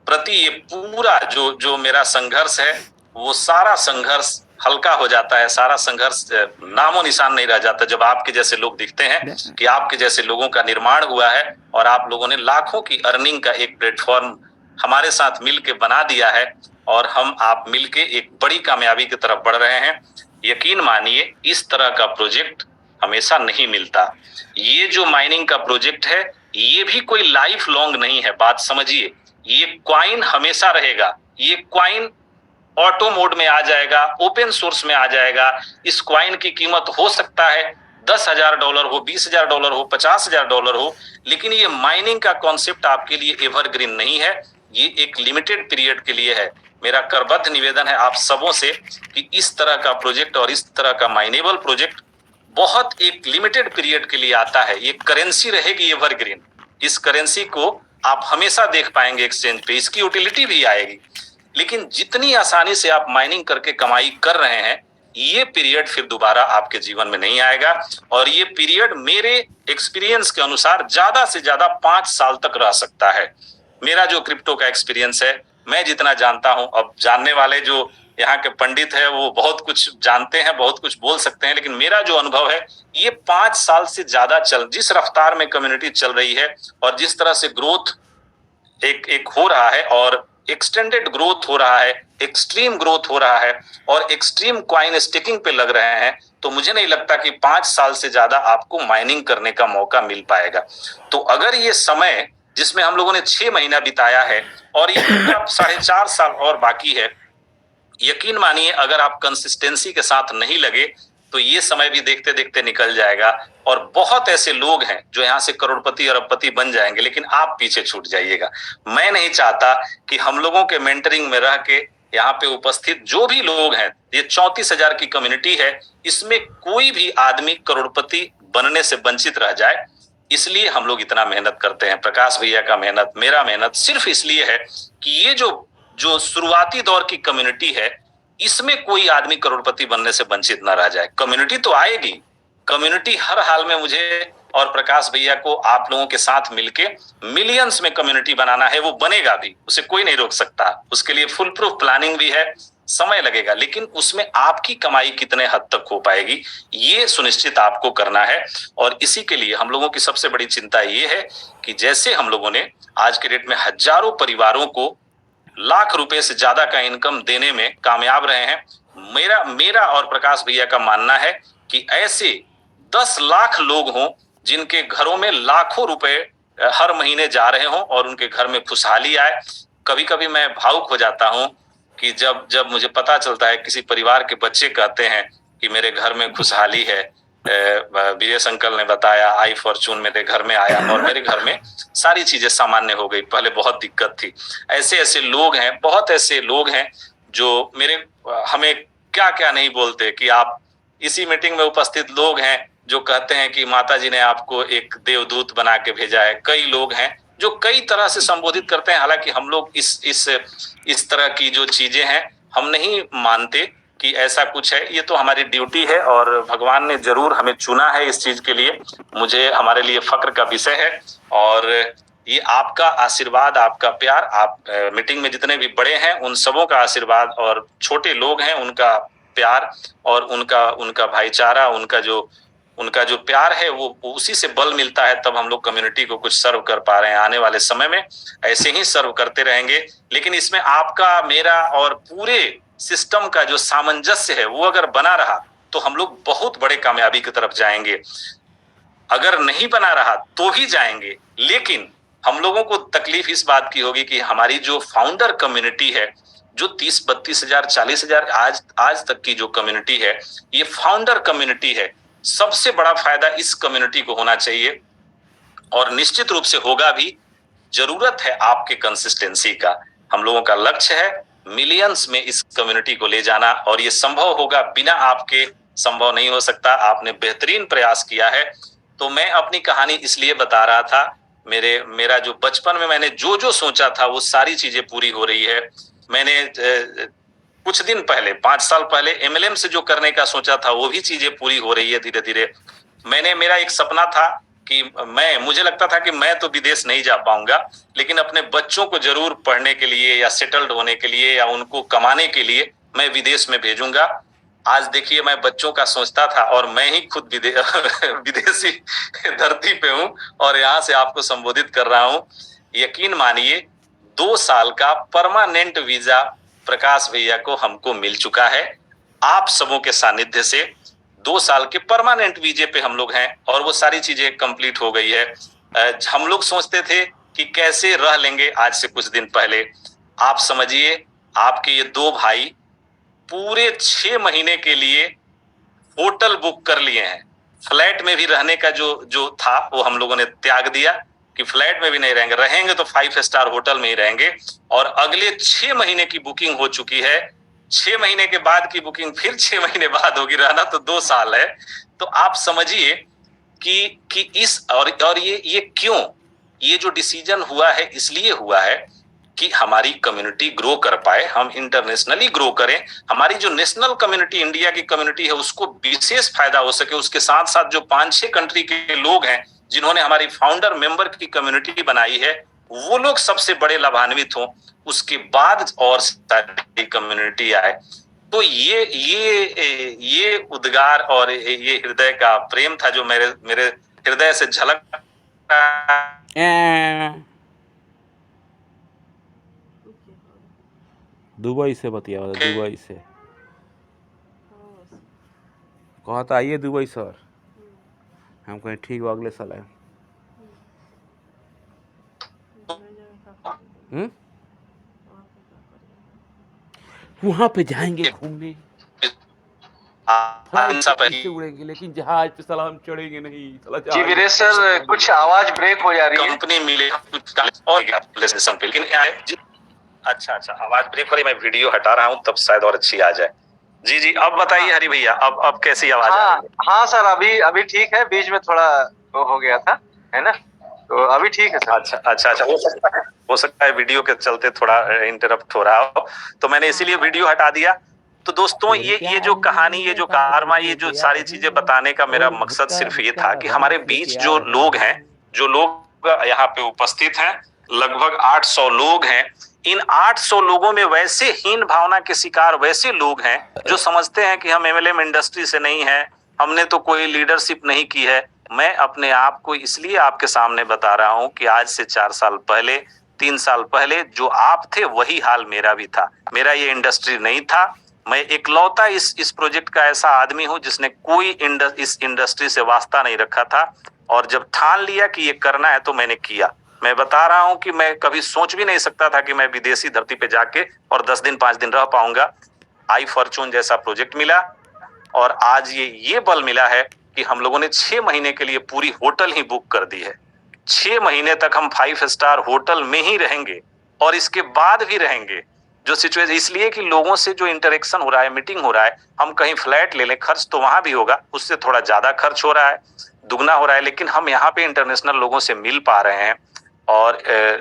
प्रति ये पूरा जो मेरा संघर्ष है वो सारा संघर्ष हल्का हो जाता है, सारा संघर्ष नामो निशान नहीं रह जाता जब आपके जैसे लोग दिखते हैं कि आपके जैसे लोगों का निर्माण हुआ है और आप लोगों ने लाखों की अर्निंग का एक प्लेटफॉर्म हमारे साथ मिलके बना दिया है और हम आप मिलके एक बड़ी कामयाबी की तरफ बढ़ रहे हैं। यकीन मानिए इस तरह का प्रोजेक्ट हमेशा नहीं मिलता। ये जो माइनिंग का प्रोजेक्ट है ये भी कोई लाइफ लॉन्ग नहीं है, बात समझिए। ये क्वाइन हमेशा रहेगा, ये क्वाइन ऑटो मोड में आ जाएगा, ओपन सोर्स में आ जाएगा। इस क्वाइन की कीमत हो सकता है $10,000 हो, $20,000 हो, $50,000 हो, लेकिन ये माइनिंग का कॉन्सेप्ट आपके लिए एवरग्रीन नहीं है, ये एक लिमिटेड पीरियड के लिए है। मेरा करबद्ध निवेदन है आप सबों से कि इस तरह का प्रोजेक्ट और इस तरह का माइनेबल प्रोजेक्ट बहुत एक लिमिटेड पीरियड के लिए आता है। ये करेंसी रहेगी एवरग्रीन, इस करेंसी को आप हमेशा देख पाएंगे एक्सचेंज पे, इसकी यूटिलिटी भी आएगी। लेकिन जितनी आसानी से आप माइनिंग करके कमाई कर रहे हैं ये पीरियड फिर दोबारा आपके जीवन में नहीं आएगा और ये पीरियड मेरे एक्सपीरियंस के अनुसार ज्यादा से ज्यादा 5 साल तक रह सकता है। मेरा जो क्रिप्टो का एक्सपीरियंस है, मैं जितना जानता हूं, अब जानने वाले जो यहाँ के पंडित है वो बहुत कुछ जानते हैं, बहुत कुछ बोल सकते हैं, लेकिन मेरा जो अनुभव है ये 5 साल से ज्यादा जिस रफ्तार में कम्युनिटी चल रही है और जिस तरह से ग्रोथ एक हो रहा है और एक्सटेंडेड ग्रोथ हो रहा है, एक्सट्रीम ग्रोथ हो रहा है और एक्सट्रीम क्वाइन स्टिकिंग पे लग रहे हैं, तो मुझे नहीं लगता कि 5 साल से ज्यादा आपको माइनिंग करने का मौका मिल पाएगा। तो अगर ये समय जिसमें हम लोगों ने 6 महीना बिताया है और ये 4.5 साल और बाकी है, यकीन मानिए अगर आप कंसिस्टेंसी के साथ नहीं लगे तो ये समय भी देखते देखते निकल जाएगा और बहुत ऐसे लोग हैं जो यहाँ से करोड़पति अरबपति बन जाएंगे, लेकिन आप पीछे छूट जाइएगा। मैं नहीं चाहता कि हम लोगों के मेंटरिंग में रह के यहाँ पे उपस्थित जो भी लोग हैं, ये 34,000 की कम्युनिटी है, इसमें कोई भी आदमी करोड़पति बनने से वंचित रह जाए। इसलिए हम लोग इतना मेहनत करते हैं। प्रकाश भैया का मेहनत, मेरा मेहनत सिर्फ इसलिए है कि ये जो शुरुआती दौर की कम्युनिटी है इसमें कोई आदमी करोड़पति बनने से वंचित ना रह जाए। कम्युनिटी तो आएगी, कम्युनिटी हर हाल में मुझे और प्रकाश भैया को आप लोगों के साथ मिलके मिलियंस में कम्युनिटी बनाना है, वो बनेगा भी, उसे कोई नहीं रोक सकता। उसके लिए फुल प्रूफ प्लानिंग भी है, समय लगेगा, लेकिन उसमें आपकी कमाई कितने हद तक हो पाएगी ये सुनिश्चित आपको करना है। और इसी के लिए हम लोगों की सबसे बड़ी चिंता ये है कि जैसे हम लोगों ने आज के डेट में हजारों परिवारों को लाख रुपए से ज्यादा का इनकम देने में कामयाब रहे हैं, मेरा और प्रकाश भैया का मानना है कि ऐसे 10 लाख लोग हों जिनके घरों में लाखों रुपए हर महीने जा रहे हों और उनके घर में खुशहाली आए। कभी कभी मैं भावुक हो जाता हूं कि जब मुझे पता चलता है किसी परिवार के बच्चे कहते हैं कि मेरे घर में खुशहाली है, वीरेश अंकल ने बताया आई फॉर्चून मेरे घर में आया और मेरे घर में सारी चीजें सामान्य हो गई, पहले बहुत दिक्कत थी। ऐसे लोग हैं, बहुत ऐसे लोग हैं जो हमें क्या क्या नहीं बोलते कि आप इसी मीटिंग में उपस्थित लोग हैं जो कहते हैं कि माता जी ने आपको एक देवदूत बना के भेजा है। कई लोग हैं जो कई तरह से संबोधित करते हैं, हालांकि हम लोग इस तरह की जो चीजें हैं हम नहीं मानते कि ऐसा कुछ है। ये तो हमारी ड्यूटी है और भगवान ने जरूर हमें चुना है इस चीज के लिए, मुझे हमारे लिए फक्र का विषय है। और ये आपका आशीर्वाद, आपका प्यार, आप मीटिंग में जितने भी बड़े हैं उन सबों का आशीर्वाद और छोटे लोग हैं उनका प्यार और उनका भाईचारा, उनका जो उनका जो प्यार है वो उसी से बल मिलता है, तब हम लोग कम्युनिटी को कुछ सर्व कर पा रहे हैं। आने वाले समय में ऐसे ही सर्व करते रहेंगे, लेकिन इसमें आपका, मेरा और पूरे सिस्टम का जो सामंजस्य है वो अगर बना रहा तो हम लोग बहुत बड़े कामयाबी की तरफ जाएंगे। अगर नहीं बना रहा तो भी जाएंगे, लेकिन हम लोगों को तकलीफ इस बात की होगी कि हमारी जो फाउंडर कम्युनिटी है, जो 30-32 हजार 40 हजार आज तक की जो कम्युनिटी है, ये फाउंडर कम्युनिटी है। सबसे बड़ा फायदा इस कम्युनिटी को होना चाहिए और निश्चित रूप से होगा भी। जरूरत है आपके कंसिस्टेंसी का। हम लोगों का लक्ष्य है मिलियंस में इस कम्युनिटी को ले जाना, और ये संभव होगा, बिना आपके संभव नहीं हो सकता। आपने बेहतरीन प्रयास किया है। तो मैं अपनी कहानी इसलिए बता रहा था, मेरा जो बचपन में मैंने जो जो सोचा था वो सारी चीजें पूरी हो रही है। मैंने कुछ दिन पहले, 5 साल पहले एमएलएम से जो करने का सोचा था वो भी चीजें पूरी हो रही है धीरे धीरे। मेरा एक सपना था कि मुझे लगता था कि मैं तो विदेश नहीं जा पाऊंगा, लेकिन अपने बच्चों को जरूर पढ़ने के लिए या सेटल्ड होने के लिए या उनको कमाने के लिए मैं विदेश में भेजूंगा। आज देखिए, मैं बच्चों का सोचता था और मैं ही खुद विदेशी धरती पे हूं और यहाँ से आपको संबोधित कर रहा हूं। यकीन मानिए, 2 साल का परमानेंट वीजा प्रकाश भैया को हमको मिल चुका है। आप सबों के सानिध्य से 2 साल के परमानेंट वीजे पे हम लोग हैं और वो सारी चीजें कंप्लीट हो गई है। हम लोग सोचते थे कि कैसे रह लेंगे, आज से कुछ दिन पहले आप समझिए, आपके ये 2 भाई पूरे 6 महीने के लिए होटल बुक कर लिए हैं। फ्लैट में भी रहने का जो था वो हम लोगों ने त्याग दिया कि फ्लैट में भी नहीं रहेंगे तो 5 स्टार होटल में ही रहेंगे। और अगले 6 महीने की बुकिंग हो चुकी है। 6 महीने के बाद की बुकिंग फिर 6 महीने बाद होगी, रहना तो 2 साल है। तो आप समझिए कि इस और ये क्यों, ये जो डिसीजन हुआ है इसलिए हुआ है कि हमारी कम्युनिटी ग्रो कर पाए, हम इंटरनेशनली ग्रो करें, हमारी जो नेशनल कम्युनिटी इंडिया की कम्युनिटी है उसको विशेष फायदा हो सके। उसके साथ साथ जो 5-6 कंट्री के लोग हैं जिन्होंने हमारी फाउंडर मेंबर की कम्युनिटी बनाई है, वो लोग सबसे बड़े लाभान्वित हों, उसके बाद और सारी कम्युनिटी आए। तो ये उद्गार और ये हृदय का प्रेम था जो मेरे हृदय से झलक। दुबई से बतिया, दुबई से कहता आइए दुबई सर। हम कहें ठीक हो, अगले साल आए। वहाँ पे जाएंगे घूमने, से उड़ेंगे, लेकिन जहाज पे साला हम चढ़ेंगे नहीं। जी वीरेश सर, कुछ आवाज ब्रेक हो जा रही है। कंपनी मिले और लेकिन अच्छा आवाज ब्रेक हो रही है। मैं वीडियो हटा रहा हूँ, तब शायद और अच्छी आ जाए। जी अब बताइए हरि भैया, अब कैसी आवाज आ रही है? हाँ सर, अभी ठीक है। बीच में थोड़ा वो हो गया था, है ना? तो अभी ठीक है सर। अच्छा हो सकता है वीडियो के चलते थोड़ा इंटरप्ट हो रहा हो, तो मैंने इसीलिए वीडियो हटा दिया। तो दोस्तों, ये जो कहानी, ये जो कारवा, ये जो सारी चीजें बताने का मेरा मकसद सिर्फ ये था कि हमारे बीच जो लोग हैं, जो लोग यहाँ पे उपस्थित हैं, लगभग 800 लोग हैं। इन 800 लोगों में वैसे हीन भावना के शिकार वैसे लोग हैं जो समझते हैं कि हम एमएलएम इंडस्ट्री से नहीं है, हमने तो कोई लीडरशिप नहीं की है। मैं अपने आप को इसलिए आपके सामने बता रहा हूं कि आज से 4 साल पहले, 3 साल पहले जो आप थे वही हाल मेरा भी था। मेरा ये इंडस्ट्री नहीं था। मैं इकलौता इस प्रोजेक्ट का ऐसा आदमी हूं जिसने कोई इस इंडस्ट्री से वास्ता नहीं रखा था, और जब ठान लिया कि ये करना है तो मैंने किया। मैं बता रहा हूं कि मैं कभी सोच भी नहीं सकता था कि मैं विदेशी धरती पे जाके और 10 दिन 5 दिन रह पाऊंगा। आई फॉर्चून जैसा प्रोजेक्ट मिला और आज ये बल मिला है कि हम लोगों ने 6 महीने के लिए पूरी होटल ही बुक कर दी है। 6 महीने तक हम 5 स्टार होटल में ही रहेंगे और इसके बाद भी रहेंगे। जो सिचुएशन, इसलिए कि लोगों से जो इंटरेक्शन हो रहा है, मीटिंग हो रहा है, हम कहीं फ्लैट ले लें, खर्च तो वहां भी होगा, उससे थोड़ा ज्यादा खर्च हो रहा है, दुगना हो रहा है, लेकिन हम यहाँ पे इंटरनेशनल लोगों से मिल पा रहे हैं और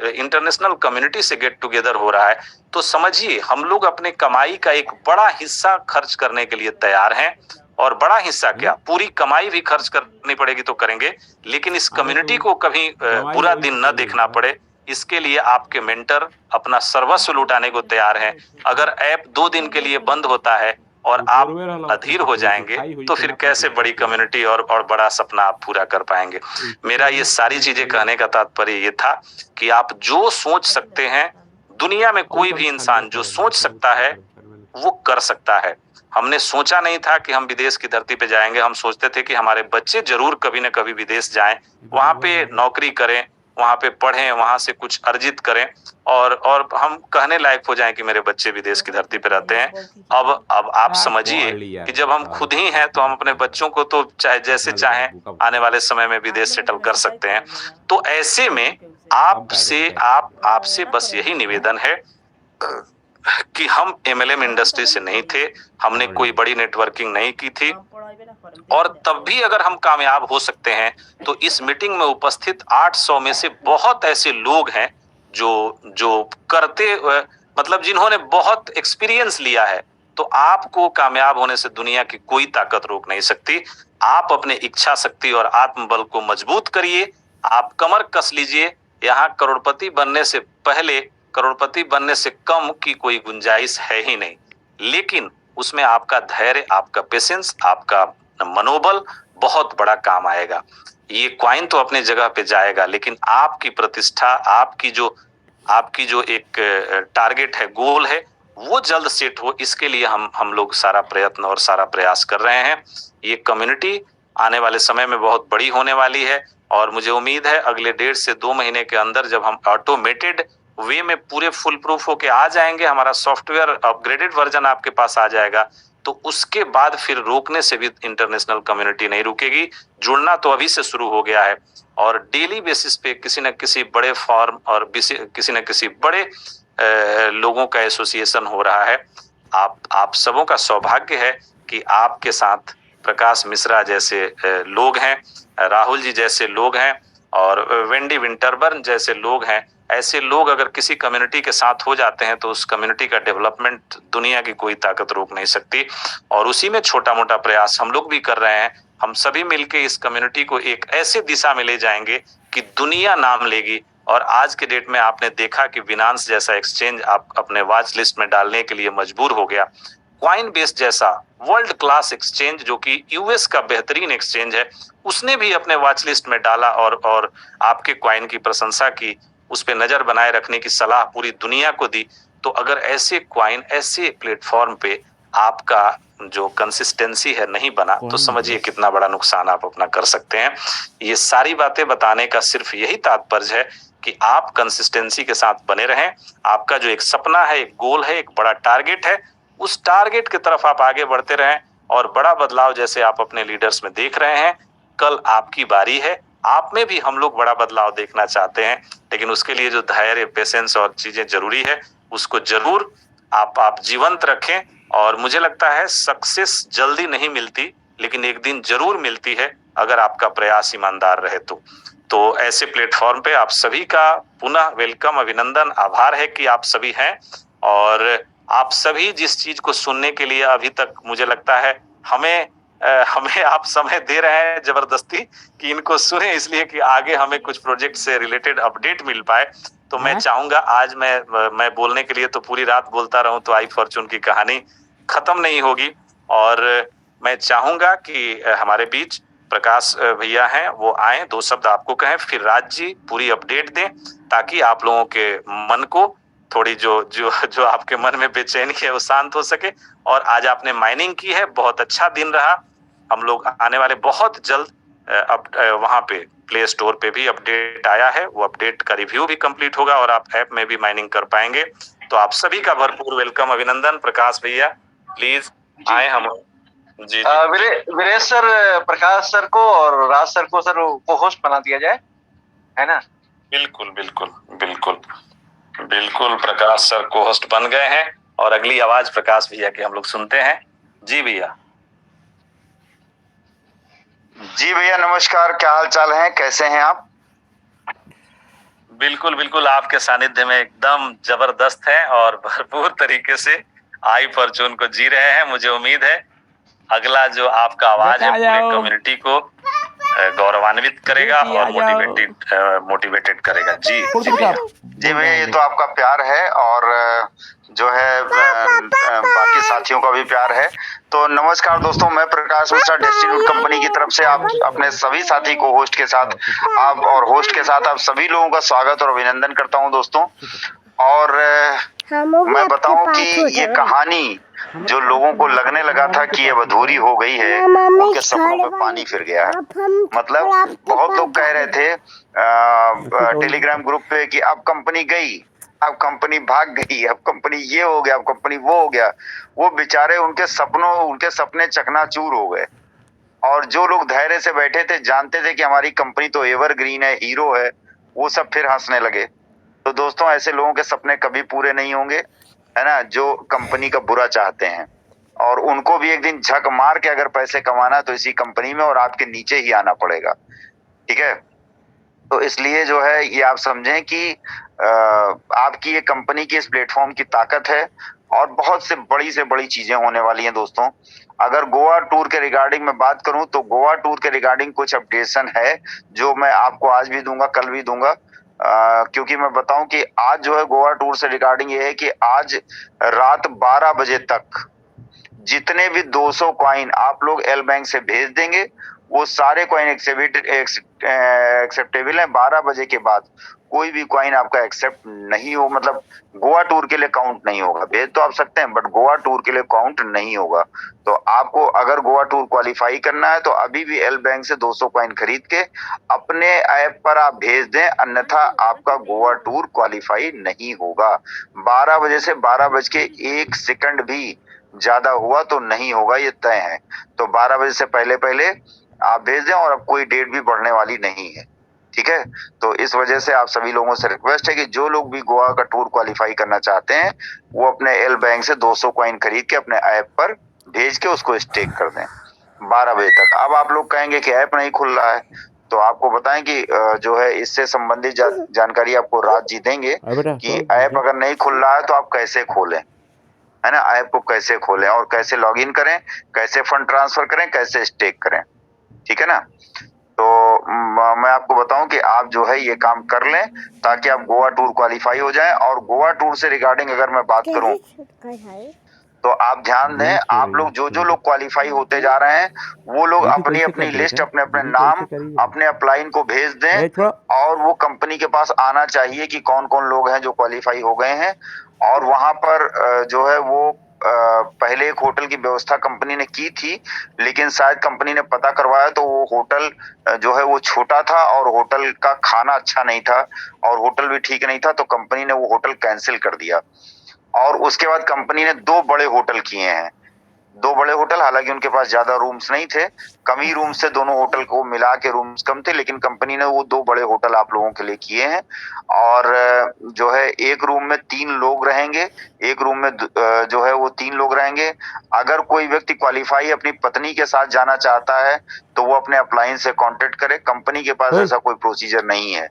इंटरनेशनल कम्युनिटी से गेट टुगेदर हो रहा है। तो समझिए, हम लोग अपने कमाई का एक बड़ा हिस्सा खर्च करने के लिए तैयार हैं, और बड़ा हिस्सा क्या, पूरी कमाई भी खर्च करनी पड़ेगी तो करेंगे, लेकिन इस कम्युनिटी को कभी बुरा दिन न देखना पड़े, इसके लिए आपके मेंटर अपना सर्वस्व लुटाने को तैयार हैं। अगर ऐप 2 दिन के लिए बंद होता है और आप अधीर हो जाएंगे तो फिर कैसे बड़ी कम्युनिटी और बड़ा सपना आप पूरा कर पाएंगे। मेरा ये सारी चीजें कहने का तात्पर्य ये था कि आप जो सोच सकते हैं, दुनिया में कोई भी इंसान जो सोच सकता है वो कर सकता है। हमने सोचा नहीं था कि हम विदेश की धरती पे जाएंगे। हम सोचते थे कि हमारे बच्चे जरूर कभी न कभी विदेश जाएं, वहां पे नौकरी करें, वहां पे पढ़ें, वहां से कुछ अर्जित करें और हम कहने लायक हो जाएं कि मेरे बच्चे विदेश की धरती पे रहते हैं। अब आप समझिए कि जब हम खुद ही हैं तो हम अपने बच्चों को तो चाहे जैसे चाहें आने वाले समय में विदेश सेटल कर सकते हैं। तो ऐसे में आपसे बस यही निवेदन है कि हम MLM इंडस्ट्री से नहीं थे, हमने कोई बड़ी नेटवर्किंग नहीं की थी और तब भी अगर हम कामयाब हो सकते हैं तो इस मीटिंग में उपस्थित 800 में से बहुत ऐसे लोग हैं जो करते मतलब जिन्होंने बहुत एक्सपीरियंस लिया है। तो आपको कामयाब होने से दुनिया की कोई ताकत रोक नहीं सकती। आप अपने इच्छा शक्ति और आत्मबल को मजबूत करिए, आप कमर कस लीजिए। यहाँ करोड़पति बनने से पहले, करोड़पति बनने से कम की कोई गुंजाइश है ही नहीं, लेकिन उसमें आपका धैर्य, आपका पेशेंस, आपका मनोबल बहुत बड़ा काम आएगा। ये कॉइन तो अपने जगह पे जाएगा, लेकिन आपकी प्रतिष्ठा, आपकी जो एक टारगेट है, गोल है, वो जल्द सेट हो, इसके लिए हम लोग सारा प्रयत्न और सारा प्रयास कर रहे हैं। ये कम्युनिटी आने वाले समय में बहुत बड़ी होने वाली है और मुझे उम्मीद है अगले 1.5 से 2 महीने के अंदर जब हम ऑटोमेटेड वे में पूरे फुल प्रूफ होके आ जाएंगे, हमारा सॉफ्टवेयर अपग्रेडेड वर्जन आपके पास आ जाएगा, तो उसके बाद फिर रोकने से भी इंटरनेशनल कम्युनिटी नहीं रुकेगी। जुड़ना तो अभी से शुरू हो गया है और डेली बेसिस पे किसी न किसी बड़े फॉर्म और किसी न किसी बड़े लोगों का एसोसिएशन हो रहा है। आप सबों का सौभाग्य है कि आपके साथ प्रकाश मिश्रा जैसे लोग हैं, राहुल जी जैसे लोग हैं और वेंडी विंटरबर्न जैसे लोग हैं। ऐसे लोग अगर किसी कम्युनिटी के साथ हो जाते हैं तो उस कम्युनिटी का डेवलपमेंट दुनिया की कोई ताकत रोक नहीं सकती और उसी में छोटा मोटा प्रयास हम लोग भी कर रहे हैं। हम सभी मिलके इस कम्युनिटी को एक ऐसे दिशा में ले जाएंगे कि दुनिया नाम लेगी। और आज के डेट में आपने देखा कि बिनांस जैसा एक्सचेंज आप अपने वॉच लिस्ट में डालने के लिए मजबूर हो गया। कॉइनबेस जैसा वर्ल्ड क्लास एक्सचेंज जो कि यूएस का बेहतरीन एक्सचेंज है, उसने भी अपने वॉच लिस्ट में डाला और आपके कॉइन की प्रशंसा की, उस पे नजर बनाए रखने की सलाह पूरी दुनिया को दी। तो अगर ऐसे कॉइन, ऐसे प्लेटफॉर्म पे आपका जो कंसिस्टेंसी है नहीं बना तो समझिए कितना बड़ा नुकसान आप अपना कर सकते हैं। ये सारी बातें बताने का सिर्फ यही तात्पर्य है कि आप कंसिस्टेंसी के साथ बने रहें। आपका जो एक सपना है, एक गोल है, एक बड़ा टारगेट है, उस टारगेट की तरफ आप आगे बढ़ते रहें और बड़ा बदलाव जैसे आप अपने लीडर्स में देख रहे हैं, कल आपकी बारी है। आप में भी हम लोग बड़ा बदलाव देखना चाहते हैं, लेकिन उसके लिए जो धैर्य, पेशेंस और चीजें जरूरी है, उसको जरूर आप जीवंत रखें। और मुझे लगता है सक्सेस जल्दी नहीं मिलती, लेकिन एक दिन जरूर मिलती है अगर आपका प्रयास ईमानदार रहे तो ऐसे प्लेटफॉर्म पे आप सभी का पुनः वेलकम, अभिनंदन, आभार है कि आप सभी हैं। और आप सभी जिस चीज को सुनने के लिए अभी तक मुझे लगता है हमें आप समय दे रहे हैं जबरदस्ती कि इनको सुने, इसलिए कि आगे हमें कुछ प्रोजेक्ट से रिलेटेड अपडेट मिल पाए। तो मैं चाहूंगा, आज मैं बोलने के लिए तो पूरी रात बोलता रहूं तो आई फॉर्चून की कहानी खत्म नहीं होगी। और मैं चाहूंगा कि हमारे बीच प्रकाश भैया हैं, वो आए, 2 शब्द आपको कहें, फिर राज जी पूरी अपडेट दें ताकि आप लोगों के मन को थोड़ी जो आपके मन में बेचैनी है वो शांत हो सके। और आज आपने माइनिंग की है, बहुत अच्छा दिन रहा। हम लोग आने वाले बहुत जल्द वहां पे प्ले स्टोर पे भी अपडेट आया है, वो अपडेट का रिव्यू भी कंप्लीट होगा और आप ऐप में भी माइनिंग कर पाएंगे। तो आप सभी का भरपूर वेलकम, अभिनंदन। प्रकाश भैया प्लीज आए हम जी। वीरेश सर, प्रकाश सर को और राज सर को सर को होस्ट बना दिया जाए, है ना? बिल्कुल बिल्कुल बिल्कुल बिल्कुल, प्रकाश सर को होस्ट बन गए हैं और अगली आवाज प्रकाश भैया की हम लोग सुनते हैं। जी भैया। जी भैया नमस्कार, क्या हाल चाल है, कैसे हैं आप? बिल्कुल बिल्कुल, आपके सानिध्य में एकदम जबरदस्त है और भरपूर तरीके से आई फॉर्चून को जी रहे हैं। मुझे उम्मीद है अगला जो आपका आवाज है पूरे कम्युनिटी को गौरवान्वित करेगा और मोटिवेटेड करेगा। जी जी भैया, ये तो आपका प्यार है और जो है बाकी साथियों का भी प्यार है। तो नमस्कार दोस्तों, मैं प्रकाश मिश्रा डेस्टिन्यूट कंपनी की तरफ से आप अपने सभी साथी को होस्ट के साथ आप सभी लोगों का स्वागत और अभिनंदन करता हूं दोस्तों। और मैं बताऊं कि ये कहानी जो लोगों को लगने लगा था कि अब अधूरी हो गई है, उनके सपनों में पानी फिर गया है। मतलब बहुत लोग कह रहे थे टेलीग्राम ग्रुप पे कि अब कंपनी गई, अब कंपनी भाग गई, अब कंपनी ये हो गया, अब कंपनी वो हो गया। वो बेचारे उनके सपने चकनाचूर हो गए। और जो लोग धैर्य से बैठे थे, जानते थे कि हमारी कंपनी तो एवरग्रीन है, हीरो है, वो सब फिर हंसने लगे। तो दोस्तों, ऐसे लोगों के सपने कभी पूरे नहीं होंगे, है ना, जो कंपनी का बुरा चाहते हैं। और उनको भी एक दिन झक मार के अगर पैसे कमाना तो इसी कंपनी में और आपके नीचे ही आना पड़ेगा। ठीक है, तो इसलिए जो है ये आप समझें कि आपकी ये कंपनी की इस प्लेटफॉर्म की ताकत है और बहुत से बड़ी चीजें होने वाली हैं दोस्तों। अगर गोवा टूर के रिगार्डिंग में बात करूं तो गोवा टूर के रिगार्डिंग कुछ अपडेशन है जो मैं आपको आज भी दूंगा, कल भी दूंगा। क्योंकि मैं बताऊं कि आज जो है गोवा टूर से रिगार्डिंग ये है कि आज रात 12 बजे तक जितने भी 200 कॉइन आप लोग एल बैंक से भेज देंगे, वो सारे कॉइन एक्सेप्टेबल है। 12 बजे के बाद कोई भी कॉइन आपका एक्सेप्ट नहीं हो, मतलब गोवा टूर के लिए काउंट नहीं होगा। भेज तो आप सकते हैं बट गोवा टूर के लिए काउंट नहीं होगा। तो आपको अगर गोवा टूर क्वालिफाई करना है तो अभी भी एल बैंक से 200 कॉइन खरीद के अपने ऐप पर आप भेज दें, अन्यथा आपका गोवा टूर क्वालिफाई नहीं होगा। 12 बजे से 12 बज के 1 सेकंड भी ज्यादा हुआ तो नहीं होगा, ये तय है। तो 12 बजे से पहले आप भेज दें और अब कोई डेट भी बढ़ने वाली नहीं है। ठीक है, तो इस वजह से आप सभी लोगों से रिक्वेस्ट है कि जो लोग भी गोवा का टूर क्वालिफाई करना चाहते हैं वो अपने एल बैंक से 200 कॉइन खरीद के अपने ऐप पर भेज के उसको स्टेक कर दें 12 बजे तक। अब आप लोग कहेंगे कि ऐप नहीं खुल रहा है, तो आपको बताएं कि जो है इससे संबंधित जानकारी आपको रात जी देंगे कि ऐप अगर नहीं खुल रहा है तो आप कैसे खोलें, है ना, ऐप को कैसे खोलें और कैसे लॉगिन करें, कैसे फंड ट्रांसफर करें, कैसे स्टेक करें। ठीक है ना, तो मैं आपको बताऊं कि आप जो है ये काम कर लें ताकि आप गोवा टूर क्वालिफाई हो जाएं। और गोवा टूर से रिगार्डिंग अगर मैं बात करूं तो आप ध्यान दें, आप लोग जो लोग क्वालिफाई होते जा रहे हैं वो लोग अपनी लिस्ट, अपने नाम, अपने अपलाइन को भेज दें और वो कंपनी के पास आना चाहिए कि कौन कौन लोग हैं जो क्वालिफाई हो गए हैं। और वहां पर जो है वो पहले एक होटल की व्यवस्था कंपनी ने की थी, लेकिन शायद कंपनी ने पता करवाया तो वो होटल जो है वो छोटा था और होटल का खाना अच्छा नहीं था और होटल भी ठीक नहीं था, तो कंपनी ने वो होटल कैंसिल कर दिया। और उसके बाद कंपनी ने 2 बड़े होटल किए हैं, 2 बड़े होटल, हालांकि उनके पास ज्यादा रूम्स नहीं थे, कम ही रूम्स थे, दोनों होटल को मिला के रूम्स कम थे, लेकिन कंपनी ने वो 2 बड़े होटल आप लोगों के लिए किए हैं। और जो है एक रूम में 3 लोग रहेंगे, एक रूम में जो है वो 3 लोग रहेंगे। अगर कोई व्यक्ति क्वालिफाई अपनी पत्नी के साथ जाना चाहता है तो वो अपने अपलाइन से कॉन्टेक्ट करे, कंपनी के पास ऐसा कोई प्रोसीजर नहीं है।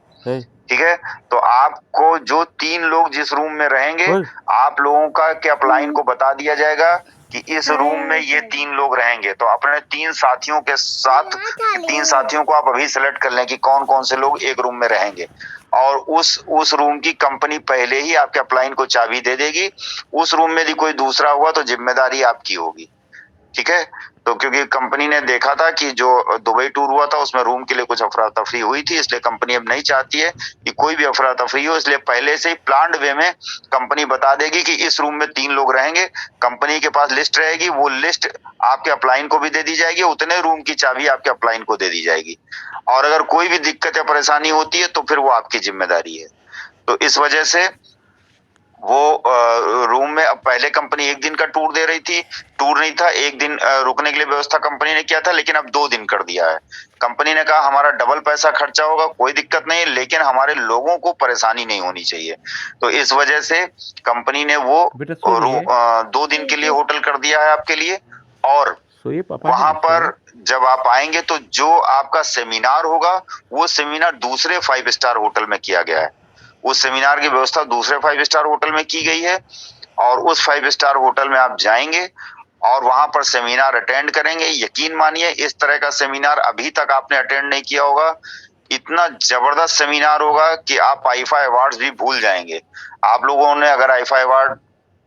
ठीक है, तो आपको जो 3 लोग जिस रूम में रहेंगे, आप लोगों का के अपलाइन को बता दिया जाएगा कि इस रूम में ये 3 लोग रहेंगे। तो अपने 3 साथियों के साथ 3 साथियों को आप अभी सेलेक्ट कर लें कि कौन कौन से लोग एक रूम में रहेंगे और उस रूम की कंपनी पहले ही आपके अपलाइन को चाबी दे देगी। उस रूम में यदि कोई दूसरा हुआ तो जिम्मेदारी आपकी होगी। ठीक है, तो क्योंकि कंपनी ने देखा था कि जो दुबई टूर हुआ था उसमें रूम के लिए कुछ अफरा तफरी हुई थी, इसलिए कंपनी अब नहीं चाहती है कि कोई भी अफरा तफरी हो, इसलिए पहले से ही प्लान्ड वे में कंपनी बता देगी कि इस रूम में 3 लोग रहेंगे। कंपनी के पास लिस्ट रहेगी, वो लिस्ट आपके अपलाइन को भी दे दी जाएगी, उतने रूम की चाबी आपके अपलाइन को दे दी जाएगी। और अगर कोई भी दिक्कत या परेशानी होती है तो फिर वो आपकी जिम्मेदारी है। तो इस वजह से वो रूम में, अब पहले कंपनी 1 दिन का टूर दे रही थी, टूर नहीं था, 1 दिन रुकने के लिए व्यवस्था कंपनी ने किया था, लेकिन अब 2 दिन कर दिया है। कंपनी ने कहा हमारा डबल पैसा खर्चा होगा, कोई दिक्कत नहीं, लेकिन हमारे लोगों को परेशानी नहीं होनी चाहिए। तो इस वजह से कंपनी ने वो 2 दिन के लिए होटल कर दिया है आपके लिए। और वहां पर जब आप आएंगे तो जो आपका सेमिनार होगा वो सेमिनार दूसरे 5 स्टार होटल में किया गया है। उस सेमिनार की व्यवस्था दूसरे 5 स्टार होटल में की गई है और उस 5 स्टार होटल में आप जाएंगे और वहां पर सेमिनार अटेंड करेंगे। यकीन मानिए इस तरह का सेमिनार अभी तक आपने अटेंड नहीं किया होगा। इतना जबरदस्त सेमिनार होगा कि आप आईफा अवार्ड्स भी भूल जाएंगे। आप लोगों ने अगर आईफा अवार्ड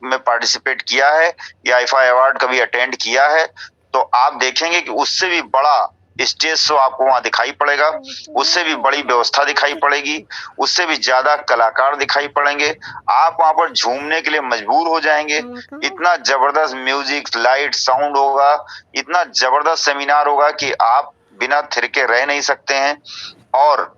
में पार्टिसिपेट किया है या आईफा अवार्ड कभी अटेंड किया है तो आप देखेंगे कि उससे भी बड़ा स्टेज शो आपको वहां दिखाई पड़ेगा, उससे भी बड़ी व्यवस्था दिखाई पड़ेगी, उससे भी ज्यादा कलाकार दिखाई पड़ेंगे। आप वहां पर झूमने के लिए मजबूर हो जाएंगे। इतना जबरदस्त म्यूजिक, लाइट, साउंड होगा, इतना जबरदस्त सेमिनार होगा कि आप बिना थिरके रह नहीं सकते हैं। और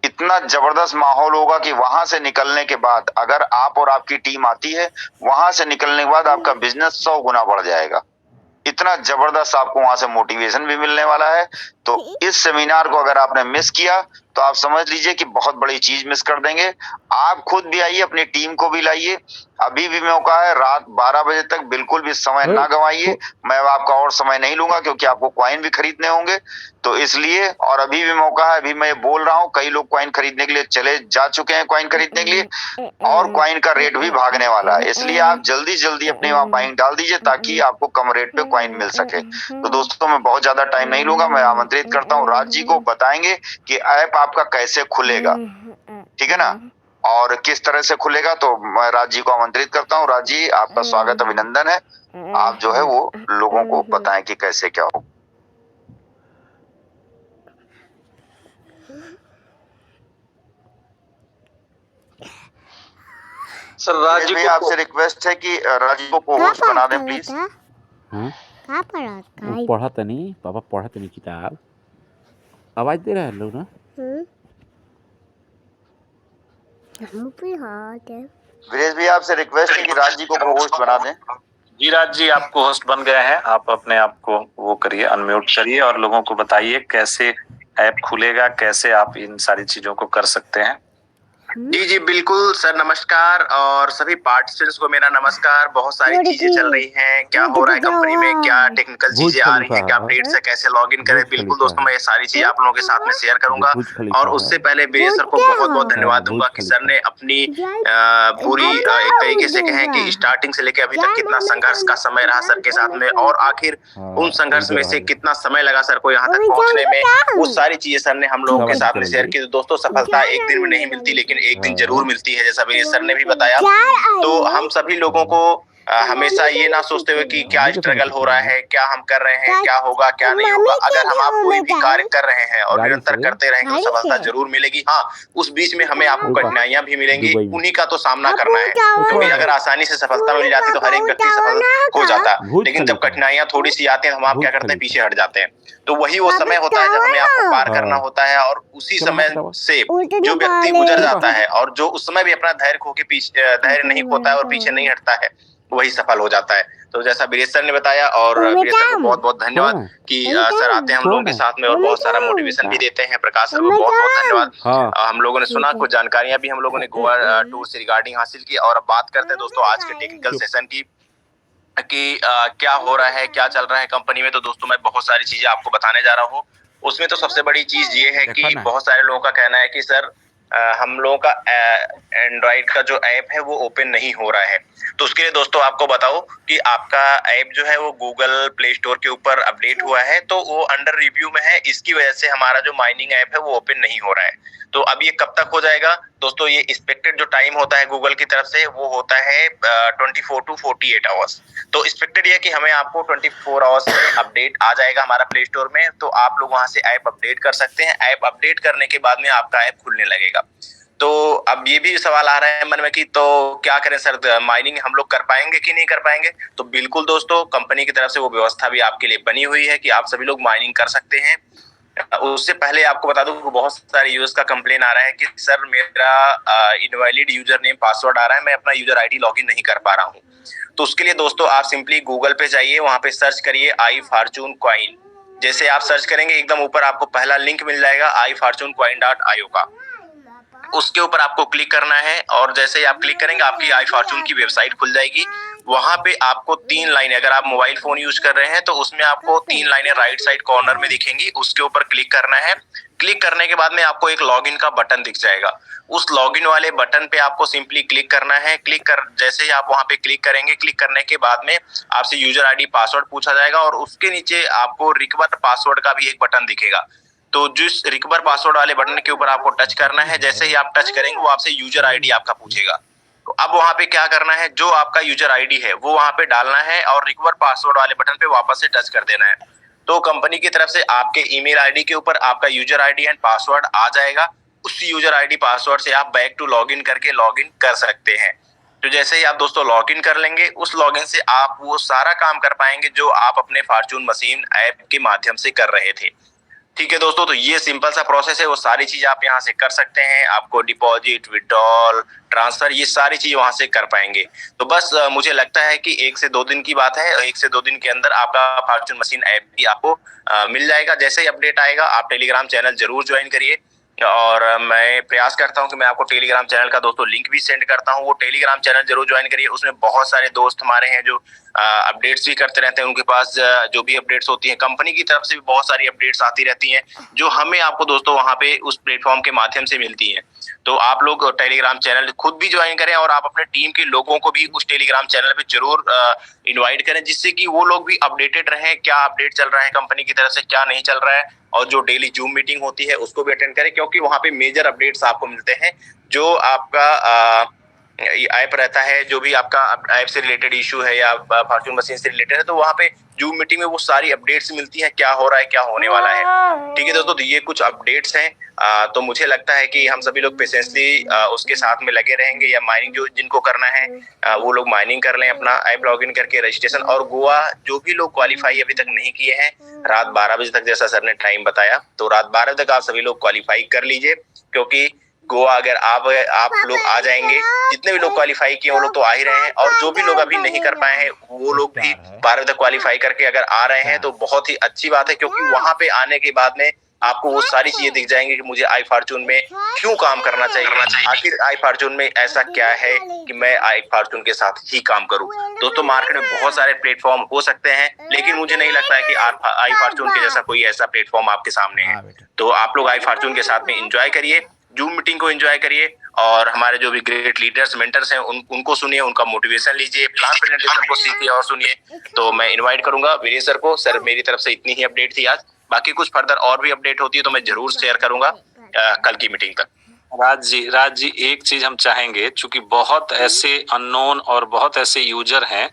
इतना जबरदस्त माहौल होगा कि वहां से निकलने के बाद अगर आप और आपकी टीम आती है, वहां से निकलने के बाद आपका बिजनेस 100 गुना बढ़ जाएगा। इतना जबरदस्त आपको वहां से मोटिवेशन भी मिलने वाला है। तो इस सेमिनार को अगर आपने मिस किया तो आप समझ लीजिए कि बहुत बड़ी चीज मिस कर देंगे। आप खुद भी आइए, अपनी टीम को भी लाइए। अभी भी मौका है, रात 12 बजे तक बिल्कुल भी समय ना गंवाइए। मैं आपका और समय नहीं लूंगा क्योंकि आपको कॉइन भी खरीदने होंगे, तो इसलिए। और अभी भी मौका है, अभी मैं बोल रहा हूँ, कई लोग कॉइन खरीदने के लिए चले जा चुके हैं कॉइन खरीदने के लिए, और कॉइन का रेट भी भागने वाला है। इसलिए आप जल्दी जल्दी अपने वहां बाइंग डाल दीजिए ताकि आपको कम रेट पे कॉइन मिल सके। तो दोस्तों, मैं बहुत ज्यादा टाइम नहीं लूंगा, मैं आमंत्रित करता हूँ राज जी को, बताएंगे कि ऐप आपका कैसे खुलेगा, ठीक है ना, और किस तरह से खुलेगा। तो मैं राज जी को आमंत्रित करता हूँ। राज जी, आपका स्वागत, अभिनंदन है। आप जो है वो लोगों को बताएं कि कैसे क्या हो। सर राज जी को आपसे रिक्वेस्ट है कि राज जी को को-होस्ट बना दें प्लीज। हाँ कहाँ पढ़ा वो पढ़ा तनी, पापा पढ़ा तनी किताब। आवाज दे रहा है लोग ना। वीरेश भैया, आपसे रिक्वेस्ट है कि राज जी को को-होस्ट बना दें। जी राज जी, आपको होस्ट बन गए हैं। आप अपने आप को वो करिए, अनम्यूट करिए और लोगों को बताइए कैसे ऐप खुलेगा, कैसे आप इन सारी चीजों को कर सकते हैं। जी जी बिल्कुल सर, नमस्कार, और सभी पार्टिसिपेंट्स को मेरा नमस्कार। बहुत सारी चीजें चल रही हैं, क्या हो रहा है कंपनी में, क्या टेक्निकल चीजें आ रही हैं, क्या अपडेट से कैसे लॉगिन करें। बिल्कुल दोस्तों, मैं ये सारी चीजें आप लोगों के साथ में शेयर करूंगा। और उससे पहले बीरेश सर को बहुत बहुत धन्यवाद दूंगा कि सर ने अपनी पूरी एक तरीके से कहें कि स्टार्टिंग से लेकर अभी तक कितना संघर्ष का समय रहा सर के साथ में, और आखिर उन संघर्ष में से कितना समय लगा सर को यहाँ तक पहुंचने में, वो सारी चीजें सर ने हम लोगों के साथ में शेयर की। दोस्तों, सफलता एक दिन में नहीं मिलती, लेकिन एक दिन जरूर मिलती है, जैसा वीरेश सर ने भी बताया। तो हम सभी लोगों को हमेशा ये ना सोचते हुए कि क्या स्ट्रगल हो रहा है, क्या हम कर रहे हैं, क्या होगा क्या नहीं होगा। अगर हम आप कोई भी कार्य कर रहे हैं और निरंतर करते रहेंगे तो सफलता जरूर मिलेगी। हाँ, उस बीच में हमें आपको कठिनाइयां भी मिलेंगी, उन्हीं का तो सामना करना है। क्योंकि अगर आसानी से सफलता मिल जाती तो हर एक व्यक्ति सफल हो जाता, लेकिन जब कठिनाइयां थोड़ी सी आती हैं तो हम आप क्या करते हैं, पीछे हट जाते हैं। तो वही वो समय होता है जब हमें आपको पार करना होता है, और उसी समय से जो व्यक्ति गुजर जाता है और जो उस समय भी अपना धैर्य खो के पीछे धैर्य नहीं खोता है और पीछे नहीं हटता है, वही सफल हो जाता है। तो जैसा वीरेश सर ने बताया, और वीरेश सर को बहुत बहुत धन्यवाद कि सर आते हैं हम लोगों के साथ में और बहुत सारा मोटिवेशन भी देते हैं। प्रकाश सर को बहुत बहुत धन्यवाद। हम लोगों ने सुना, कुछ जानकारियां भी हम लोगों ने गोवा टूर से रिगार्डिंग हासिल की। और अब बात करते हैं दोस्तों आज के टेक्निकल सेशन की, कि क्या हो रहा है, क्या चल रहा है कंपनी में। तो दोस्तों, मैं बहुत सारी चीजें आपको बताने जा रहा हूँ। उसमें तो सबसे बड़ी चीज ये है कि बहुत सारे लोगों का कहना है कि सर हम लोगों का एंड्रॉइड का जो ऐप है वो ओपन नहीं हो रहा है। तो उसके लिए दोस्तों आपको बताओ कि आपका ऐप जो है वो गूगल प्ले स्टोर के ऊपर अपडेट हुआ है, तो वो अंडर रिव्यू में है। इसकी वजह से हमारा जो माइनिंग ऐप है वो ओपन नहीं हो रहा है। तो अब ये कब तक हो जाएगा दोस्तों, ये एक्सपेक्टेड जो टाइम होता है गूगल की तरफ से वो होता है 24 to 48 आवर्स। तो एक्सपेक्टेड ये कि हमें आपको 24 आवर्स में अपडेट आ जाएगा हमारा प्ले स्टोर में, तो आप लोग वहां से ऐप अपडेट कर सकते हैं। ऐप अपडेट करने के बाद में आपका ऐप खुलने लगेगा। तो अब ये भी सवाल आ रहा है मन में कि तो क्या करें सर, माइनिंग हम लोग कर पाएंगे कि नहीं कर पाएंगे। तो बिल्कुल दोस्तों, कंपनी की तरफ से वो व्यवस्था भी आपके लिए बनी हुई है कि आप सभी लोग माइनिंग कर सकते हैं। उससे पहले आपको बता दूं कि बहुत सारे यूजर्स का कंप्लेन आ रहा है कि सर मेरा इनवैलिड यूजर नेम पासवर्ड आ रहा है, मैं अपना यूजर आईडी लॉगिन नहीं कर पा रहा हूँ। तो उसके लिए दोस्तों आप सिंपली गूगल पे जाइए, वहां पे सर्च करिए iFortune Coin। जैसे आप सर्च करेंगे एकदम ऊपर आपको पहला लिंक मिल जाएगा iFortuneCoin.io का। उसके ऊपर आपको क्लिक करना है, और जैसे ही आप क्लिक करेंगे आपकी iFortune की वेबसाइट खुल जाएगी। वहां पे आपको 3 लाइनें, अगर आप मोबाइल फोन यूज कर रहे हैं तो उसमें आपको 3 लाइनें राइट साइड कॉर्नर में दिखेंगी, उसके ऊपर क्लिक करना है। क्लिक करने के बाद में आपको एक लॉगिन का बटन दिख जाएगा। उस लॉगिन वाले बटन पे आपको सिंपली क्लिक करना है। जैसे ही आप वहां पे क्लिक करेंगे, क्लिक करने के बाद में आपसे यूजर आईडी पासवर्ड पूछा जाएगा, और उसके नीचे आपको रिकवर पासवर्ड का भी एक बटन दिखेगा। तो जिस रिकवर पासवर्ड वाले बटन के ऊपर आपको टच करना है, जैसे ही आप टच करेंगे वो आपसे यूजर आईडी आपका पूछेगा। तो अब वहां पे क्या करना है, जो आपका यूजर आईडी है वो वहां पे डालना है और रिकवर पासवर्ड वाले बटन पे वापस से टच कर देना है। तो कंपनी की तरफ से आपके ईमेल आईडी के ऊपर आपका यूजर आईडी एंड पासवर्ड आ जाएगा। उस यूजर आईडी पासवर्ड से आप बैक टू लॉगिन करके लॉगिन कर सकते हैं। तो जैसे ही आप दोस्तों लॉगिन कर लेंगे, उस लॉगिन से आप वो सारा काम कर पाएंगे जो आप अपने फॉर्च्यून मशीन ऐप के माध्यम से कर रहे थे। ठीक है दोस्तों, तो ये सिंपल सा प्रोसेस है, वो सारी चीज आप यहाँ से कर सकते हैं। आपको डिपॉजिट, विड्रॉल, ट्रांसफर, ये सारी चीज वहां से कर पाएंगे। तो बस मुझे लगता है कि 1 से 2 दिन की बात है, 1 से 2 दिन के अंदर आपका फॉर्च्यून मशीन ऐप भी आपको मिल जाएगा। जैसे ही अपडेट आएगा आप टेलीग्राम चैनल जरूर ज्वाइन करिए, और मैं प्रयास करता हूं कि मैं आपको टेलीग्राम चैनल का दोस्तों लिंक भी सेंड करता हूं। वो टेलीग्राम चैनल जरूर ज्वाइन करिए। उसमें बहुत सारे दोस्त हमारे हैं जो अपडेट्स भी करते रहते हैं। उनके पास जो भी अपडेट्स होती हैं, कंपनी की तरफ से भी बहुत सारी अपडेट्स आती रहती हैं जो हमें आपको दोस्तों वहां पे उस प्लेटफॉर्म के माध्यम से मिलती हैं। तो आप लोग टेलीग्राम चैनल खुद भी ज्वाइन करें और आप अपने टीम के लोगों को भी उस टेलीग्राम चैनल पे जरूर इनवाइट करें, जिससे कि वो लोग भी अपडेटेड रहें, क्या अपडेट चल रहा है कंपनी की तरफ से, क्या नहीं चल रहा है। और जो डेली जूम मीटिंग होती है उसको भी अटेंड करें, क्योंकि वहां पे मेजर अपडेट्स आपको मिलते हैं। जो आपका ऐप रहता है, जो भी आपका ऐप से रिलेटेड इशू है या फॉर्च्यून मशीन से रिलेटेड है, तो वहां पे जूम मीटिंग में वो सारी अपडेट्स मिलती हैं, क्या हो रहा है, क्या होने वाला है। ठीक है दोस्तों, तो ये कुछ अपडेट्स हैं। तो मुझे लगता है कि हम सभी लोग पेशेंसली उसके साथ में लगे रहेंगे, या माइनिंग जो जिनको करना है वो लोग माइनिंग कर लें, अपना ऐप लॉगिन करके रजिस्ट्रेशन। और गोवा जो भी लोग क्वालिफाई अभी तक नहीं किए हैं, रात 12 बजे तक जैसा सर ने टाइम बताया, तो रात 12 बजे तक आप सभी लोग क्वालिफाई कर लीजिए, क्योंकि गोवा अगर आप लोग आ जाएंगे, जितने भी लोग क्वालिफाई किए वो लोग तो आ ही रहे हैं, और जो भी लोग अभी नहीं कर पाए हैं वो लोग भी 12 तक क्वालिफाई करके अगर आ रहे हैं तो बहुत ही अच्छी बात है। क्योंकि वहां पे आने के बाद में आपको वो सारी चीजें दिख जाएंगी कि मुझे आई फॉर्च्यून में क्यों काम करना चाहिए, आखिर आई फॉर्च्यून में ऐसा क्या है कि मैं आई फॉर्च्यून के साथ ही काम करूं। दोस्तों मार्केट में बहुत सारे प्लेटफॉर्म हो सकते हैं, लेकिन मुझे नहीं लगता है कि आई फॉर्च्यून के जैसा कोई ऐसा प्लेटफॉर्म आपके सामने है। तो आप लोग आई फॉर्च्यून के साथ में एंजॉय करिए, जूम मीटिंग को एंजॉय करिए, और हमारे जो भी ग्रेट लीडर्स, मेंटर्स हैं उनको सुनिए, उनका मोटिवेशन लीजिए, प्लान प्रेजेंटेशन को सीखिए और सुनिए। तो मैं इनवाइट करूंगा वीरेश सर को। सर मेरी तरफ से इतनी ही अपडेट थी आज, बाकी कुछ फर्दर और भी अपडेट होती है तो मैं जरूर शेयर करूंगा कल की मीटिंग तक। राज जी एक चीज हम चाहेंगे, चूंकि बहुत ऐसे अननोन और बहुत ऐसे यूजर हैं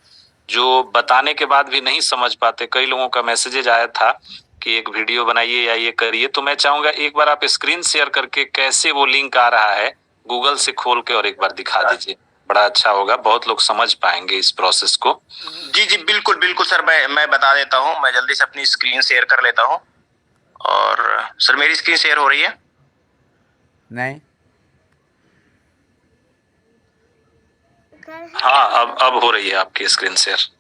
जो बताने के बाद भी नहीं समझ पाते। कई लोगों का मैसेजेज आया था कि एक वीडियो बनाइए या ये करिए, तो मैं चाहूंगा एक बार आप स्क्रीन शेयर करके कैसे वो लिंक आ रहा है गूगल से खोल के और एक बार दिखा दीजिए, बड़ा अच्छा होगा, बहुत लोग समझ पाएंगे इस प्रोसेस को। जी बिल्कुल बिल्कुल सर, मैं बता देता हूँ। मैं जल्दी से अपनी स्क्रीन शेयर कर लेता हूँ। और सर मेरी स्क्रीन शेयर हो रही है? नहीं, हाँ अब हो रही है आपकी स्क्रीन शेयर।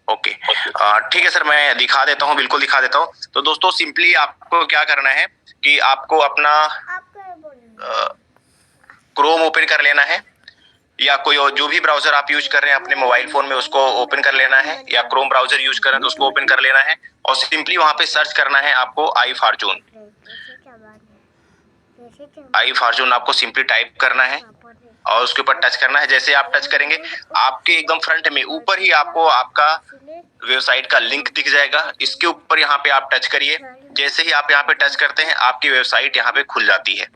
ओके ठीक है सर, मैं दिखा देता हूँ, बिल्कुल दिखा देता हूँ। तो दोस्तों सिंपली आपको क्या करना है कि आपको अपना क्रोम ओपन कर लेना है, या कोई और जो भी ब्राउजर आप यूज कर रहे हैं अपने मोबाइल फोन में उसको ओपन कर लेना है, या क्रोम ब्राउजर यूज कर रहे हैं तो उसको ओपन कर लेना है, और सिंपली वहां पे सर्च करना है आपको आई फॉर्च्यून। आई फॉर्च्यून आपको सिंपली टाइप करना है और उसके ऊपर टच करना है। जैसे आप टच करेंगे आपके एकदम फ्रंट में ऊपर ही आपको आपका वेबसाइट का लिंक दिख जाएगा। इसके ऊपर यहाँ पे आप टच करिए। जैसे ही आप यहाँ पे टच करते हैं आपकी वेबसाइट यहाँ पे खुल जाती है।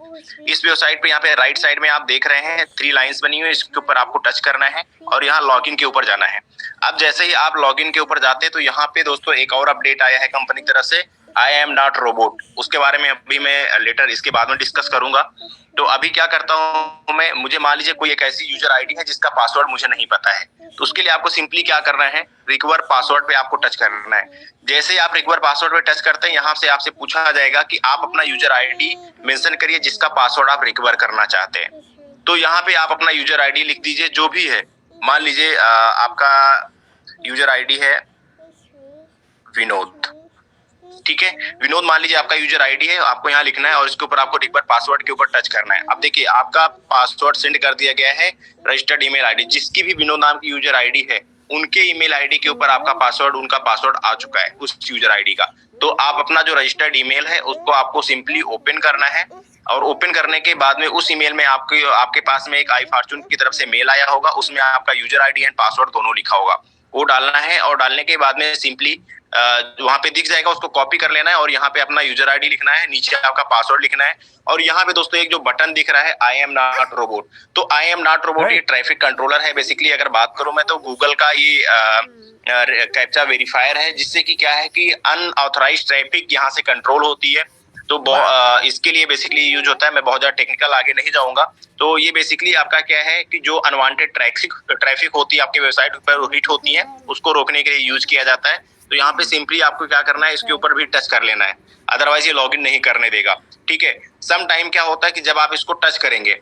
इस वेबसाइट पे यहाँ पे राइट साइड में आप देख रहे हैं 3 लाइंस बनी हुई है, इसके ऊपर आपको टच करना है और यहाँ लॉगिन के ऊपर जाना है। अब जैसे ही आप लॉगिन के ऊपर जाते हैं तो यहाँ पे दोस्तों एक और अपडेट आया है कंपनी की तरफ से, आई एम नॉट रोबोट। उसके बारे में अभी मैं लेटर इसके बाद में डिस्कस करूंगा। तो अभी क्या करता हूं मैं, मुझे मान लीजिए कोई एक ऐसी यूजर आईडी है जिसका पासवर्ड मुझे नहीं पता है, तो उसके लिए आपको सिंपली क्या करना है, रिकवर पासवर्ड पे आपको टच करना है। जैसे ही आप रिकवर पासवर्ड पे टच करते हैं यहाँ से आपसे पूछा जाएगा कि आप अपना यूजर आईडी मेंशन करिए जिसका पासवर्ड आप रिकवर करना चाहते हैं। तो यहाँ पे आप अपना यूजर आईडी लिख दीजिए जो भी है। मान लीजिए आपका यूजर आईडी है विनोद, ठीक है, विनोद मान लीजिए आपका यूजर आईडी है, आपको यहाँ लिखना है और इसके ऊपर आपको रिकवर पासवर्ड के ऊपर टच करना है। अब देखिए आपका पासवर्ड सेंड कर दिया गया है रजिस्टर्ड ईमेल आईडी, जिसकी भी विनोद नाम की यूजर आईडी है उनके ईमेल आईडी के ऊपर आपका पासवर्ड, उनका पासवर्ड आ चुका है उस यूजर आईडी का। तो आप अपना जो रजिस्टर्ड ईमेल है उसको आपको सिंपली ओपन करना है, और ओपन करने के बाद में उस ईमेल में आपके पास में एक आई फॉर्च्यून की तरफ से मेल आया होगा, उसमें आपका यूजर आईडी एंड पासवर्ड दोनों लिखा होगा, वो डालना है। और डालने के बाद में सिंपली वहां पे दिख जाएगा, उसको कॉपी कर लेना है और यहाँ पे अपना यूजर आईडी लिखना है, नीचे आपका पासवर्ड लिखना है और यहाँ पे दोस्तों एक जो बटन दिख रहा है आई एम नॉट रोबोट, तो आई एम नॉट रोबोट ये ट्रैफिक कंट्रोलर है। बेसिकली अगर बात करूं मैं तो गूगल का ये कैप्चा वेरीफायर है, जिससे कि क्या है कि अनऑथराइज्ड ट्रैफिक यहाँ से कंट्रोल होती है। तो इसके लिए बेसिकली यूज होता है। मैं बहुत ज्यादा टेक्निकल आगे नहीं जाऊंगा। तो ये बेसिकली आपका क्या है कि जो अनवांटेड ट्रैफिक होती है आपके वेबसाइट पर हिट होती है, उसको रोकने के लिए यूज किया जाता है। तो यहाँ पे सिंपली आपको क्या करना है, इसके ऊपर भी टच कर लेना है, अदरवाइज ये लॉगिन नहीं करने देगा। ठीक है, सम टाइम क्या होता है कि जब आप इसको टच करेंगे,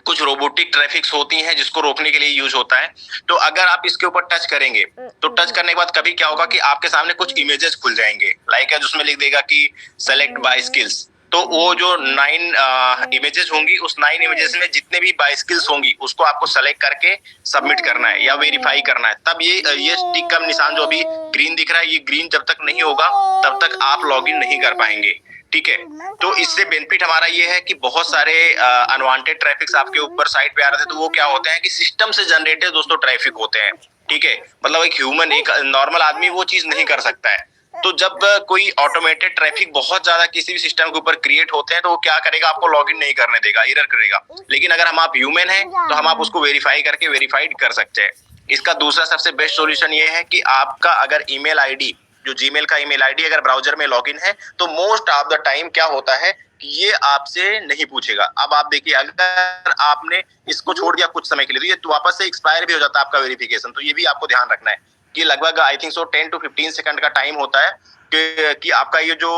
कुछ रोबोटिक ट्रैफिक्स होती हैं जिसको रोकने के लिए यूज होता है। तो अगर आप इसके ऊपर टच करेंगे तो टच करने के बाद कभी क्या होगा कि आपके सामने कुछ इमेजेस खुल जाएंगे, लाइक है जिसमें लिख देगा कि सेलेक्ट बाय स्किल्स। तो वो जो 9 इमेजेस होंगी, उस 9 इमेजेस में जितने भी बाय स्किल्स होंगी उसको आपको सेलेक्ट करके सबमिट करना है या वेरीफाई करना है। तब ये टिक का निशान जो अभी ग्रीन दिख रहा है, ये ग्रीन जब तक नहीं होगा तब तक आप लॉगिन नहीं कर पाएंगे। ठीक है, तो इससे बेनिफिट हमारा ये है कि बहुत सारे अनवांटेड ट्रैफिक आपके ऊपर साइट पे आ रहे थे, तो वो क्या होते हैं कि सिस्टम से जनरेटेड दोस्तों ट्रैफिक होते हैं। ठीक है, मतलब एक ह्यूमन, एक नॉर्मल आदमी वो चीज नहीं कर सकता है। तो जब कोई ऑटोमेटेड ट्रैफिक बहुत ज्यादा किसी भी सिस्टम के ऊपर क्रिएट होते हैं तो वो क्या करेगा, आपको लॉगिन नहीं करने देगा, एरर करेगा। लेकिन अगर हम आप ह्यूमन हैं तो हम आप उसको वेरीफाई करके वेरीफाइड कर सकते हैं। इसका दूसरा सबसे बेस्ट सॉल्यूशन ये है कि आपका अगर ईमेल आईडी, जो जीमेल का ईमेल आईडी अगर ब्राउजर में लॉगिन है तो मोस्ट ऑफ द टाइम क्या होता है कि ये आपसे नहीं पूछेगा। अब आप देखिए, अगर आपने इसको छोड़ दिया कुछ समय के लिए तो ये वापस से एक्सपायर भी हो जाता है आपका वेरिफिकेशन। तो ये भी आपको ध्यान रखना है कि लगभग I think so 10 to 15 second का टाइम होता है कि आपका ये जो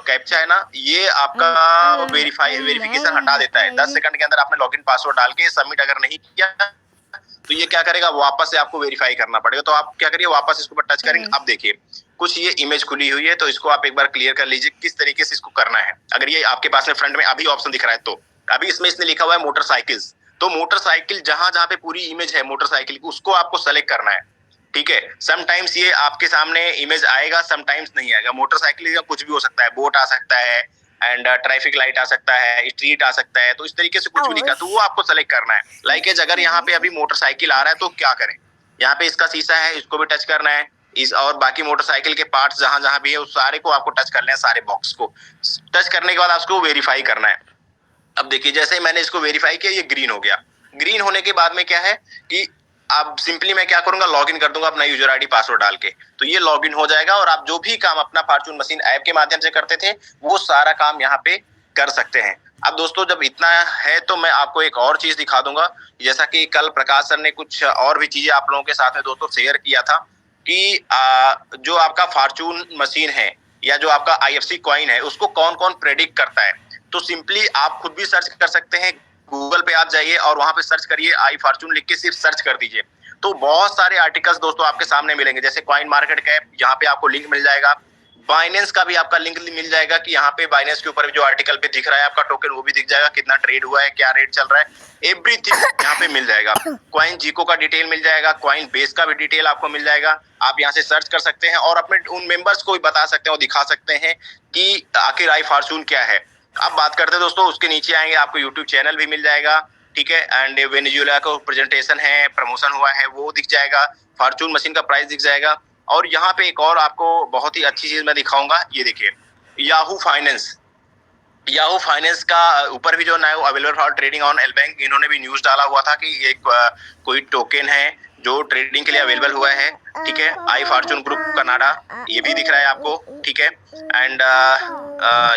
कैप्चा है ना, ये आपका वेरिफिकेशन हटा देता है। 10 सेकंड के अंदर आपने लॉगिन पासवर्ड डाल के सबमिट अगर नहीं किया तो ये क्या करेगा, वापस से आपको वेरीफाई करना पड़ेगा। तो आप क्या करिए, वापस इसको पर टच करेंगे। अब देखिए कुछ ये इमेज खुली हुई है, तो इसको आप एक बार क्लियर कर लीजिए किस तरीके से इसको करना है। अगर ये आपके पास में फ्रंट में अभी ऑप्शन दिख रहा है तो अभी इसमें इसने लिखा हुआ है मोटरसाइकिल्स, तो मोटरसाइकिल जहां जहां पे पूरी इमेज है मोटरसाइकिल की, उसको आपको सेलेक्ट करना है। ठीक है, समटाइम्स ये आपके सामने इमेज आएगा, समटाइम्स नहीं आएगा। मोटरसाइकिल का कुछ भी हो सकता है, बोट आ सकता है एंड ट्रैफिक लाइट आ सकता है, स्ट्रीट आ सकता है, तो इस तरीके से कुछ भी लिखा तो वो आपको सेलेक्ट करना है। लाइक अगर यहाँ पे अभी मोटरसाइकिल आ रहा है तो क्या करें, यहाँ पे इसका शीशा है, इसको भी टच करना है। इस और बाकी मोटरसाइकिल के पार्ट्स जहां जहां भी है उस सारे को आपको टच करना है। सारे बॉक्स को टच करने के बाद आपको वेरीफाई करना है। अब देखिए जैसे ही मैंने इसको वेरीफाई किया ये ग्रीन हो गया। ग्रीन होने के बाद में क्या है कि अब सिंपली मैं क्या करूंगा, लॉगिन कर दूंगा अपना यूजर आईडी पासवर्ड डाल के, तो ये लॉगिन हो जाएगा और आप जो भी काम अपना फॉर्च्यून मशीन ऐप के माध्यम से करते थे वो सारा काम यहाँ पे कर सकते हैं। अब दोस्तों जब इतना है तो मैं आपको एक और चीज दिखा दूंगा, जैसा कि कल प्रकाश सर ने कुछ और भी चीजें आप लोगों के साथ में दोस्तों शेयर किया था कि जो आपका फॉर्च्यून मशीन है या जो आपका IFC कॉइन है उसको कौन कौन प्रेडिक्ट करता है। तो सिंपली आप खुद भी सर्च कर सकते हैं, गूगल पे आप जाइए और वहां पे सर्च करिए आई फॉर्च्यून लिख के सिर्फ सर्च कर दीजिए, तो बहुत सारे आर्टिकल्स दोस्तों आपके सामने मिलेंगे। जैसे कॉइन मार्केट कैप, यहाँ पे आपको लिंक मिल जाएगा। बाइनेंस का भी आपका लिंक मिल जाएगा कि यहाँ पे बाइनेंस के ऊपर जो आर्टिकल पे दिख रहा है आपका टोकन वो भी दिख जाएगा, कितना ट्रेड हुआ है, क्या रेट चल रहा है, एवरीथिंग यहाँ पे मिल जाएगा। कॉइन जीको का डिटेल मिल जाएगा, कॉइन बेस का भी डिटेल आपको मिल जाएगा। आप यहाँ से सर्च कर सकते हैं और अपने उन मेंबर्स को भी बता सकते हैं और दिखा सकते हैं कि आखिर आई फॉर्च्यून क्या है। अब बात करते हैं दोस्तों, उसके नीचे आएंगे आपको यूट्यूब चैनल भी मिल जाएगा। ठीक है, एंड वेनेजुएला का प्रेजेंटेशन है, प्रमोशन हुआ है वो दिख जाएगा, फॉर्च्यून मशीन का प्राइस दिख जाएगा। और यहाँ पे एक और आपको बहुत ही अच्छी चीज मैं दिखाऊंगा, ये देखिए याहू फाइनेंस का ऊपर भी जो now available for trading on L bank, इन्होंने भी न्यूज डाला हुआ था कि एक कोई टोकन है जो ट्रेडिंग के लिए अवेलेबल हुआ है। ठीक है, आई फॉर्च्यून ग्रुप कनाडा, ये भी दिख रहा है आपको। ठीक है, एंड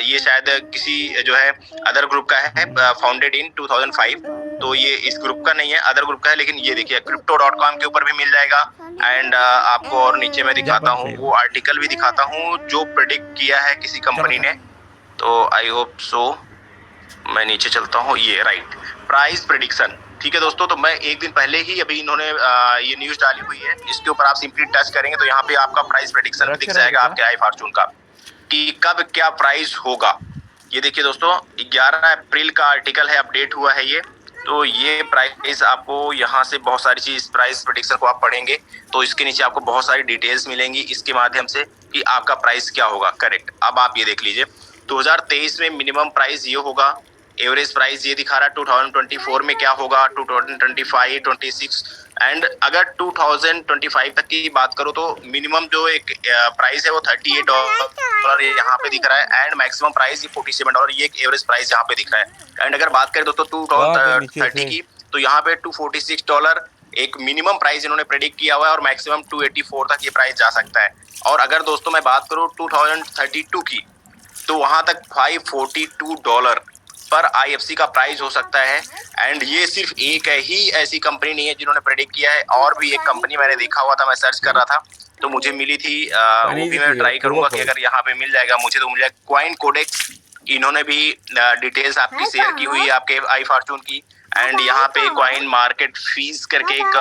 ये शायद किसी जो है अदर ग्रुप का है, फाउंडेड इन 2005, तो ये इस ग्रुप का नहीं है, अदर ग्रुप का है। लेकिन ये देखिए crypto.com के ऊपर भी मिल जाएगा। एंड आपको और नीचे मैं दिखाता हूँ, वो आर्टिकल भी दिखाता हूँ जो प्रेडिक्ट किया है किसी कंपनी ने, तो आई होप सो मैं नीचे चलता हूँ, ये राइट प्राइस प्रेडिक्शन। ठीक है दोस्तों, तो मैं एक दिन पहले ही अभी इन्होंने ये न्यूज डाली हुई है, इसके ऊपर आप सिंपली टच करेंगे तो यहाँ पे आपका प्राइस प्रेडिक्शन दिख जाएगा आपके आई फॉर्च्यून का कि कब क्या प्राइस होगा। ये देखिए दोस्तों 11 अप्रैल का आर्टिकल है, अपडेट हुआ है ये। तो ये प्राइस आपको यहाँ से बहुत सारी चीज प्राइस प्रेडिक्शन को आप पढ़ेंगे तो इसके नीचे आपको बहुत सारी डिटेल्स मिलेंगी इसके माध्यम से कि आपका प्राइस क्या होगा। करेक्ट, अब आप ये देख लीजिए 2023 में मिनिमम प्राइस ये होगा एवरेज प्राइस ये दिखा रहा है 2024 में क्या होगा, 2025, 26 एंड अगर 2025 तक की बात करो तो मिनिमम जो एक प्राइस है वो $38 यहाँ पे दिख रहा है एंड मैक्सिमम प्राइस ये $47, ये एक एवरेज प्राइस यहाँ पे दिख रहा है। एंड अगर बात करें दोस्तों 2030 की तो यहाँ पे $246 एक मिनिमम प्राइस इन्होंने प्रेडिक्ट किया हुआ है और मैक्सिमम 284 तक ये प्राइस जा सकता है। और अगर दोस्तों मैं बात करूँ 2032 की तो वहां तक $542 पर IFC का प्राइस हो सकता है। एंड ये सिर्फ एक ही ऐसी कंपनी नहीं है जिन्होंने प्रेडिक्ट किया है, और भी एक कंपनी मैंने देखा हुआ था, मैं सर्च कर रहा था तो मुझे मिली थी, वो भी मैं ट्राई करूंगा कि अगर यहाँ पे मिल जाएगा मुझे तो मिल जाएगा। क्वाइन कोडेक्स, इन्होंने भी डिटेल्स आपकी शेयर की हुई है आपके आई फॉर्चून की। एंड यहाँ पे क्वाइन मार्केट फीस करके एक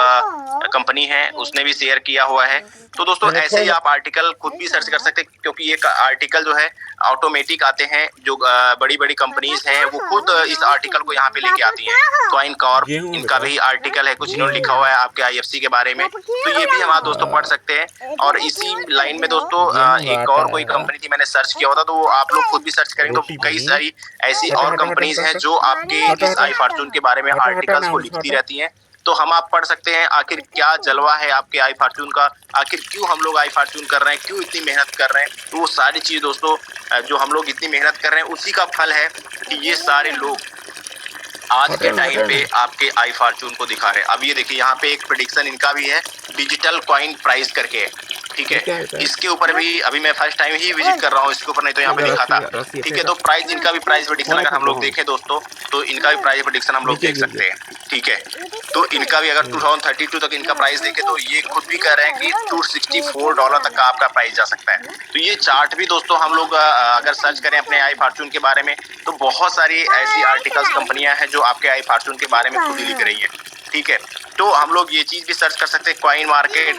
कंपनी है, उसने भी शेयर किया हुआ है। तो दोस्तों ऐसे ही आप आर्टिकल खुद भी सर्च कर सकते हैं, क्योंकि ये आर्टिकल जो है ऑटोमेटिक आते हैं, जो बड़ी बड़ी कंपनीज हैं वो खुद इस आर्टिकल को यहाँ पे लेके आती हैं। क्वाइन कॉर्प, इनका भी आर्टिकल है, कुछ इन्होंने लिखा हुआ है आपके IFC के बारे में, तो ये भी हम दोस्तों पढ़ सकते हैं। और इसी लाइन में दोस्तों एक और कोई कंपनी थी, मैंने सर्च किया होता, तो वो आप लोग खुद भी सर्च करेंगे तो कई सारी ऐसी और कंपनीज हैं जो आपके इस आई फॉर्चून के बारे में आर्टिकल्स को लिखती रहती हैं। तो हम आप पढ़ सकते हैं आखिर क्या जलवा है आपके आई फॉर्चून का, आखिर क्यों हम लोग आई फॉर्चून कर रहे हैं, क्यों इतनी मेहनत कर रहे हैं। तो वो सारी चीज दोस्तों जो हम लोग इतनी मेहनत कर रहे हैं उसी का फल है कि ये सारे लोग आज के टाइम पे आपके आई फॉर्चून को दिखा रहे हैं। अब ये देखिए यहाँ पे एक प्रेडिक्शन इनका भी है, डिजिटल कॉइन प्राइस करके है, ठीक है। इसके ऊपर भी अभी मैं फर्स्ट टाइम ही विजिट कर रहा हूँ इसके ऊपर, नहीं तो यहाँ पे लिखा था, ठीक है। तो प्राइस, इनका भी प्राइस प्रेडिक्शन अगर हम लोग देखें दोस्तों तो इनका भी प्राइस प्रेडिक्शन हम लोग देख सकते हैं, ठीक है। तो इनका भी अगर 2032 तक इनका प्राइस देखे तो ये खुद भी कह रहे हैं कि $264 तक का आपका प्राइस जा सकता है। तो ये चार्ट भी दोस्तों हम लोग अगर सर्च करें अपने आई फॉर्चून के बारे में तो बहुत सारी ऐसी आर्टिकल्स कंपनियां हैं जो आपके आई फॉर्चून के बारे में खुद ही लिख रही है, ठीक है। तो हम लोग ये चीज भी सर्च कर सकते हैं, क्वाइन मार्केट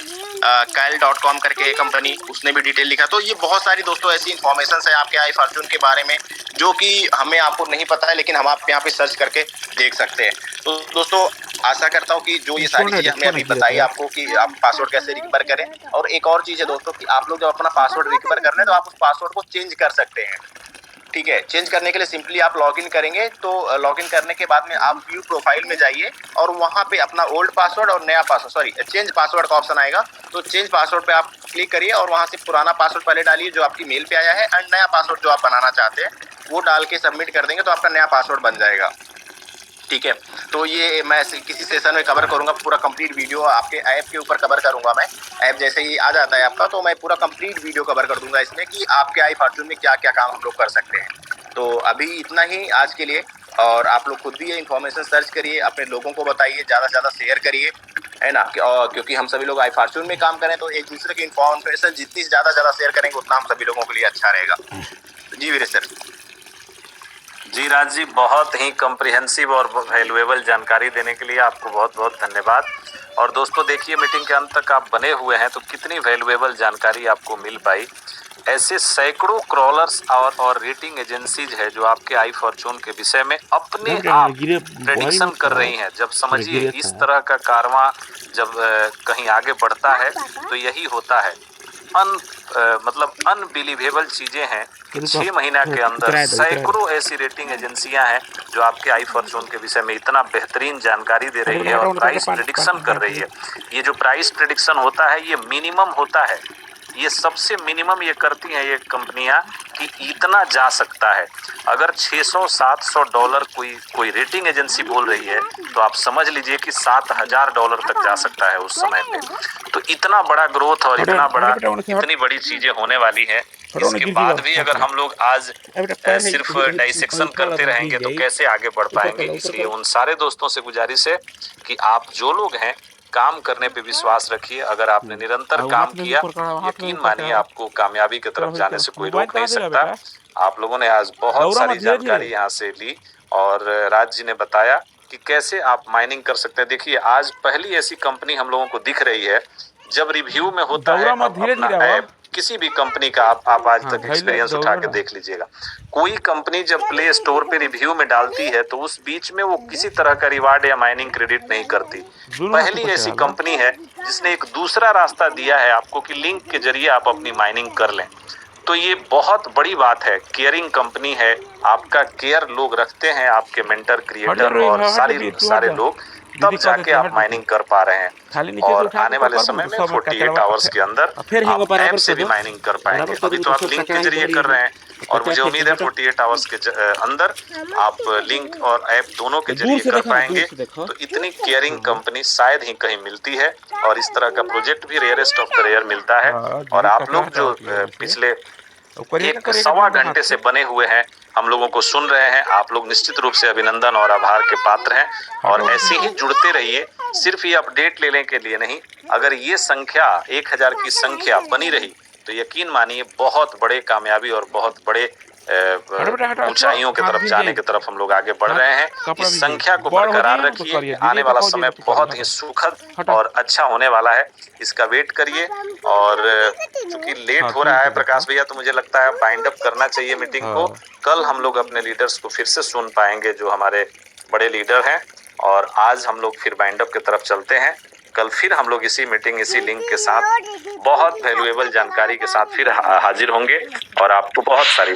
Kyle.com करके कंपनी, उसने भी डिटेल लिखा। तो ये बहुत सारी दोस्तों ऐसी इन्फॉर्मेशन है आपके आई फॉर्चून के बारे में जो कि हमें आपको नहीं पता है, लेकिन हम आप यहाँ पे सर्च करके देख सकते हैं। तो दोस्तों आशा करता हूँ कि जो ये सारी चीजें हमने अभी बताई आपको कि आप पासवर्ड कैसे रिकवर करें। और एक और चीज है दोस्तों कि आप लोग जब अपना पासवर्ड रिकवर कर रहे हैं तो आप उस पासवर्ड को चेंज कर सकते हैं, ठीक है। चेंज करने के लिए सिंपली आप लॉगिन करेंगे, तो लॉगिन करने के बाद में आप व्यू प्रोफाइल में जाइए और वहां पे अपना ओल्ड पासवर्ड और नया पासवर्ड, चेंज पासवर्ड का ऑप्शन आएगा, तो चेंज पासवर्ड पे आप क्लिक करिए और वहां से पुराना पासवर्ड पहले डालिए जो आपकी मेल पे आया है, एंड नया पासवर्ड जो आप बनाना चाहते हैं वो डाल के सबमिट कर देंगे तो आपका नया पासवर्ड बन जाएगा, ठीक है। तो ये मैं किसी सेशन में कवर करूंगा, पूरा कंप्लीट वीडियो आपके ऐप के ऊपर कवर करूंगा। मैं ऐप जैसे ही आ जाता है आपका तो मैं पूरा कंप्लीट वीडियो कवर कर दूंगा इसमें कि आपके आई फॉर्चून में क्या क्या काम हम लोग कर सकते हैं। तो अभी इतना ही आज के लिए, और आप लोग खुद भी ये इन्फॉर्मेशन सर्च करिए, अपने लोगों को बताइए, ज़्यादा से ज़्यादा शेयर करिए, है ना। क्योंकि हम सभी लोग आई फॉर्चून में काम करें तो एक दूसरे की इन्फॉर्मेशन जितनी ज़्यादा शेयर करेंगे उतना हम सभी लोगों के लिए अच्छा रहेगा। जी वीरेश सर। जी राज जी, बहुत ही कॉम्प्रिहेंसिव और वैल्यूएबल जानकारी देने के लिए आपको बहुत बहुत धन्यवाद। और दोस्तों देखिए, मीटिंग के अंत तक आप बने हुए हैं तो कितनी वैल्यूएबल जानकारी आपको मिल पाई। ऐसे सैकड़ों क्रॉलर्स और रेटिंग एजेंसीज है जो आपके आई फॉर्चून के विषय में अपने आप प्रेडिक्शन कर रही हैं। जब समझिए इस तरह का कारवां जब कहीं आगे बढ़ता है तो यही होता है। मतलब अनबिलीवेबल चीजें हैं कि 6 महीना के अंदर सैकड़ों ऐसी रेटिंग एजेंसियां हैं जो आपके आई फॉर्चून के विषय में इतना बेहतरीन जानकारी दे रही है और प्राइस प्रेडिक्शन कर रही है। ये जो प्राइस प्रेडिक्शन होता है ये मिनिमम होता है, ये सबसे मिनिमम ये करती हैं ये कंपनियां कि इतना जा सकता है। अगर $600-700 कोई रेटिंग एजेंसी बोल रही है तो आप समझ लीजिए कि $7,000 तक जा सकता है उस समय पे। तो इतना बड़ा ग्रोथ और इतनी बड़ी चीजें होने वाली है, इसके बाद भी अगर हम लोग आज सिर्फ डाइसेक्शन करते रहेंगे तो कैसे आगे बढ़ पाएंगे। इसलिए उन सारे दोस्तों से गुजारिश है कि आप जो लोग हैं काम करने पे विश्वास रखिए। अगर आपने निरंतर काम किया, यकीन मानिए आपको कामयाबी की तरफ जाने से कोई रोक नहीं सकता। आप लोगों ने आज बहुत सारी जानकारी यहाँ से ली और राज जी ने बताया कि कैसे आप माइनिंग कर सकते हैं। देखिए आज पहली ऐसी कंपनी हम लोगों को दिख रही है, जब रिव्यू में होता है अपना ऐप किसी भी कंपनी का, आप आज तक एक्सपीरियंस उठा के देख लीजिएगा, कोई कंपनी जब प्ले स्टोर पे रिव्यू में डालती है तो उस बीच में वो किसी तरह का रिवार्ड या माइनिंग क्रेडिट नहीं करती। पहली ऐसी कंपनी है जिसने एक दूसरा रास्ता दिया है आपको कि लिंक के जरिए आप अपनी माइनिंग कर लें। तो ये बहुत बड़ी बात है। केयरिंग कंपनी है, आपका केयर लोग रखते हैं, आपके मेंटर, क्रिएटर और सारे लोग, तब जाके आप माइनिंग कर पा रहे हैं। और आने वाले समय में 48 आवर्स के अंदर आप ऐप से भी माइनिंग कर पाएंगे। अभी तो आप लिंक के जरिए कर रहे हैं और मुझे उम्मीद है 48 आवर्स के अंदर आप लिंक और ऐप दोनों के जरिए कर पाएंगे। तो इतनी केयरिंग कंपनी शायद ही कहीं मिलती है और इस तरह का प्रोजेक्ट भी रेयरेस्ट ऑफ द रेयर मिलता है। और आप लोग जो पिछले 1-1.25 घंटे से बने हुए हैं, हम लोगों को सुन रहे हैं, आप लोग निश्चित रूप से अभिनंदन और आभार के पात्र हैं। और ऐसे ही जुड़ते रहिए, सिर्फ ये अपडेट लेने के लिए नहीं। अगर ये संख्या 1000 की संख्या बनी रही तो यकीन मानिए बहुत बड़े कामयाबी और बहुत बड़े ऊंचाइयों की तरफ जाने की तरफ हम लोग आगे बढ़ रहे हैं। इस संख्या को बरकरार रखिए, आने वाला समय बहुत ही सुखद और अच्छा होने वाला है, इसका वेट करिए। और क्योंकि लेट हो रहा है प्रकाश भैया, तो मुझे लगता है बाइंड अप करना चाहिए मीटिंग को। कल हम लोग अपने लीडर्स को फिर से सुन पाएंगे जो हमारे बड़े लीडर हैं, और आज हम लोग फिर बाइंड अप की तरफ चलते हैं। कल फिर हम लोग इसी मीटिंग, इसी लिंक के साथ बहुत वैल्यूएबल जानकारी के साथ फिर हाजिर होंगे और आपको बहुत सारी